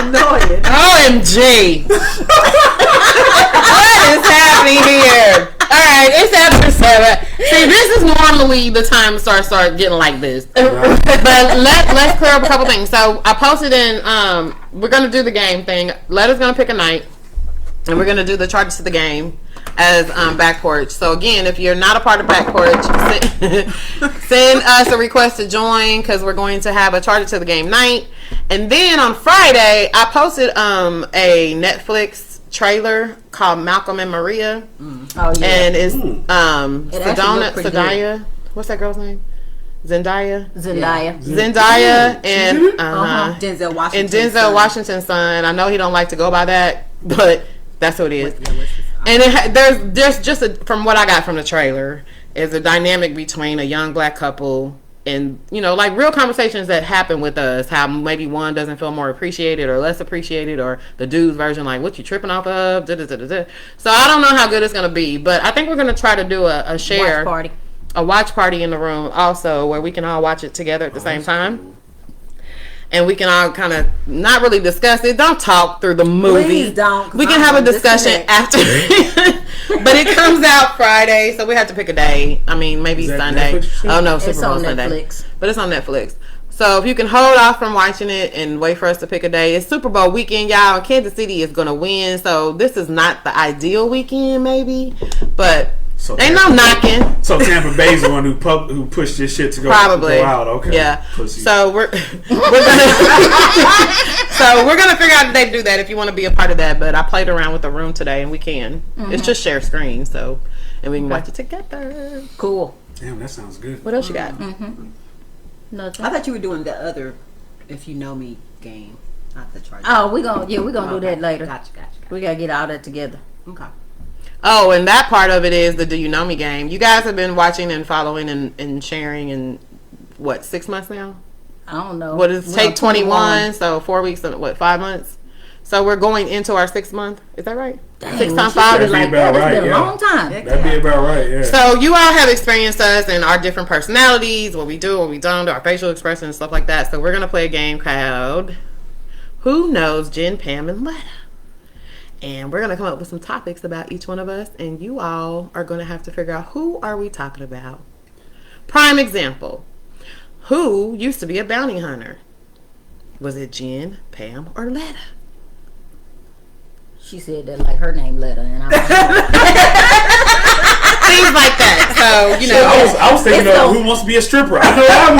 Speaker 4: Annoying.
Speaker 1: OMG. What is happening here? Alright, it's after 7. See, this is normally the time to start getting like this. But let's clear up a couple things. So I posted in we're gonna do the game thing. Letter's gonna pick a night and we're gonna do the charges to the game as Back Porch. So again, if you're not a part of Back Porch, send us a request to join because we're going to have a charges to the game night. And then on Friday, I posted a Netflix trailer called Malcolm and Maria,
Speaker 3: Oh yeah.
Speaker 1: and it's
Speaker 3: It actually looked pretty
Speaker 1: Zendaya. What's that girl's name? Zendaya.
Speaker 3: Zendaya.
Speaker 1: Zendaya and
Speaker 4: Denzel Washington.
Speaker 1: and Denzel Washington's son. I know he don't like to go by that, but that's what it is. And there's just from what I got from the trailer is a dynamic between a young black couple and like real conversations that happen with us. How maybe one doesn't feel more appreciated or less appreciated, or the dude's version like what you tripping off of. So I don't know how good it's gonna be, but I think we're gonna try to do a share
Speaker 3: Watch party.
Speaker 1: a watch party in the room also where we can all watch it together at the same time. And we can all kind of not really discuss it. Don't talk through the movie.
Speaker 4: Please don't, 'cause
Speaker 1: We can
Speaker 4: I'm
Speaker 1: have a
Speaker 4: gonna
Speaker 1: discussion
Speaker 4: disconnect.
Speaker 1: after. But it comes out Friday, so we have to pick a day. I mean, maybe
Speaker 2: Is that
Speaker 1: Sunday.
Speaker 2: Netflix?
Speaker 1: Oh no,
Speaker 3: It's
Speaker 1: Super Bowl
Speaker 3: on
Speaker 1: Sunday.
Speaker 3: Netflix.
Speaker 1: But it's on Netflix. So if you can hold off from watching it and wait for us to pick a day, it's Super Bowl weekend, y'all. Kansas City is gonna win, so this is not the ideal weekend, maybe, but
Speaker 2: So
Speaker 1: ain't no knocking.
Speaker 2: So Tampa Bay's the one who pushed this shit to go
Speaker 1: Probably.
Speaker 2: go out. Okay.
Speaker 1: Yeah.
Speaker 2: Pussy.
Speaker 1: So we're gonna figure out a day to do that if you want to be a part of that. But I played around with the room today and we can. It's just share screen, so and we can watch it together.
Speaker 3: Cool.
Speaker 2: Damn, that sounds good.
Speaker 1: What else you got?
Speaker 3: Nothing.
Speaker 4: I thought you were doing the other "If You Know Me" game, not the charge.
Speaker 3: Oh, we gonna do that later.
Speaker 4: Gotcha.
Speaker 3: We gotta get all that together.
Speaker 4: Okay.
Speaker 1: Oh, and that part of it is the Do You Know Me game. You guys have been watching and following and sharing in 6 months now?
Speaker 3: I don't know.
Speaker 1: What is
Speaker 3: We're
Speaker 1: take
Speaker 3: on
Speaker 1: 21? So 4 weeks and 5 months? So we're going into our 6th month. Is that right?
Speaker 3: Dang,
Speaker 1: 6
Speaker 3: when
Speaker 1: times
Speaker 3: she
Speaker 1: 5
Speaker 3: said
Speaker 1: is
Speaker 3: it
Speaker 2: That'd
Speaker 3: like
Speaker 2: be about
Speaker 3: that,
Speaker 2: right,
Speaker 3: it's been
Speaker 2: yeah.
Speaker 3: a long time.
Speaker 2: That'd be about right, yeah.
Speaker 1: So you all have experienced us and our different personalities, what we do, what we don't, our facial expressions and stuff like that. So we're gonna play a game called Who Knows Jen, Pam, and Letta? And we're gonna come up with some topics about each one of us, and you all are gonna have to figure out who are we talking about. Prime example: who used to be a bounty hunter? Was it Jen, Pam, or Letta?
Speaker 3: She said that like her name Letta, and I'm
Speaker 1: Things like that. So you know,
Speaker 2: I was thinking
Speaker 3: it's
Speaker 2: of
Speaker 3: so-
Speaker 2: Who Wants to Be a Stripper. I know that one.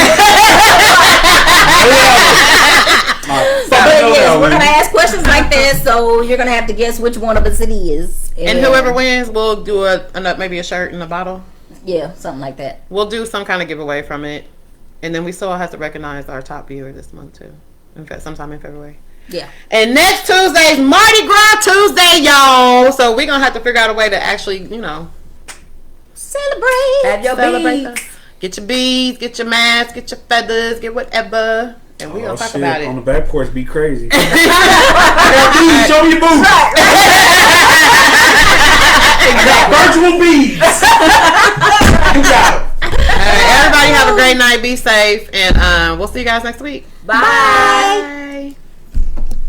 Speaker 3: But yes, we're gonna ask questions like that, so you're gonna have to guess which one of us it is.
Speaker 1: and whoever wins, we'll do maybe a shirt and a bottle.
Speaker 3: Yeah, something like that.
Speaker 1: We'll do some kind of giveaway from it, and then we still have to recognize our top viewer this month too. In fact, sometime in February.
Speaker 3: Yeah.
Speaker 1: And next Tuesday is Mardi Gras Tuesday, y'all. So we're gonna have to figure out a way to actually,
Speaker 3: Celebrate.
Speaker 4: Have your
Speaker 1: celebrate.
Speaker 4: beads.
Speaker 1: Get your beads, get your masks, get your feathers, get whatever, and we're gonna talk about it.
Speaker 2: On the back porch, be crazy. Show me your boobs. Virtual beads. You got it.
Speaker 1: All right, everybody have a great night. Be safe, and we'll see you guys next week.
Speaker 4: Bye.
Speaker 1: Bye.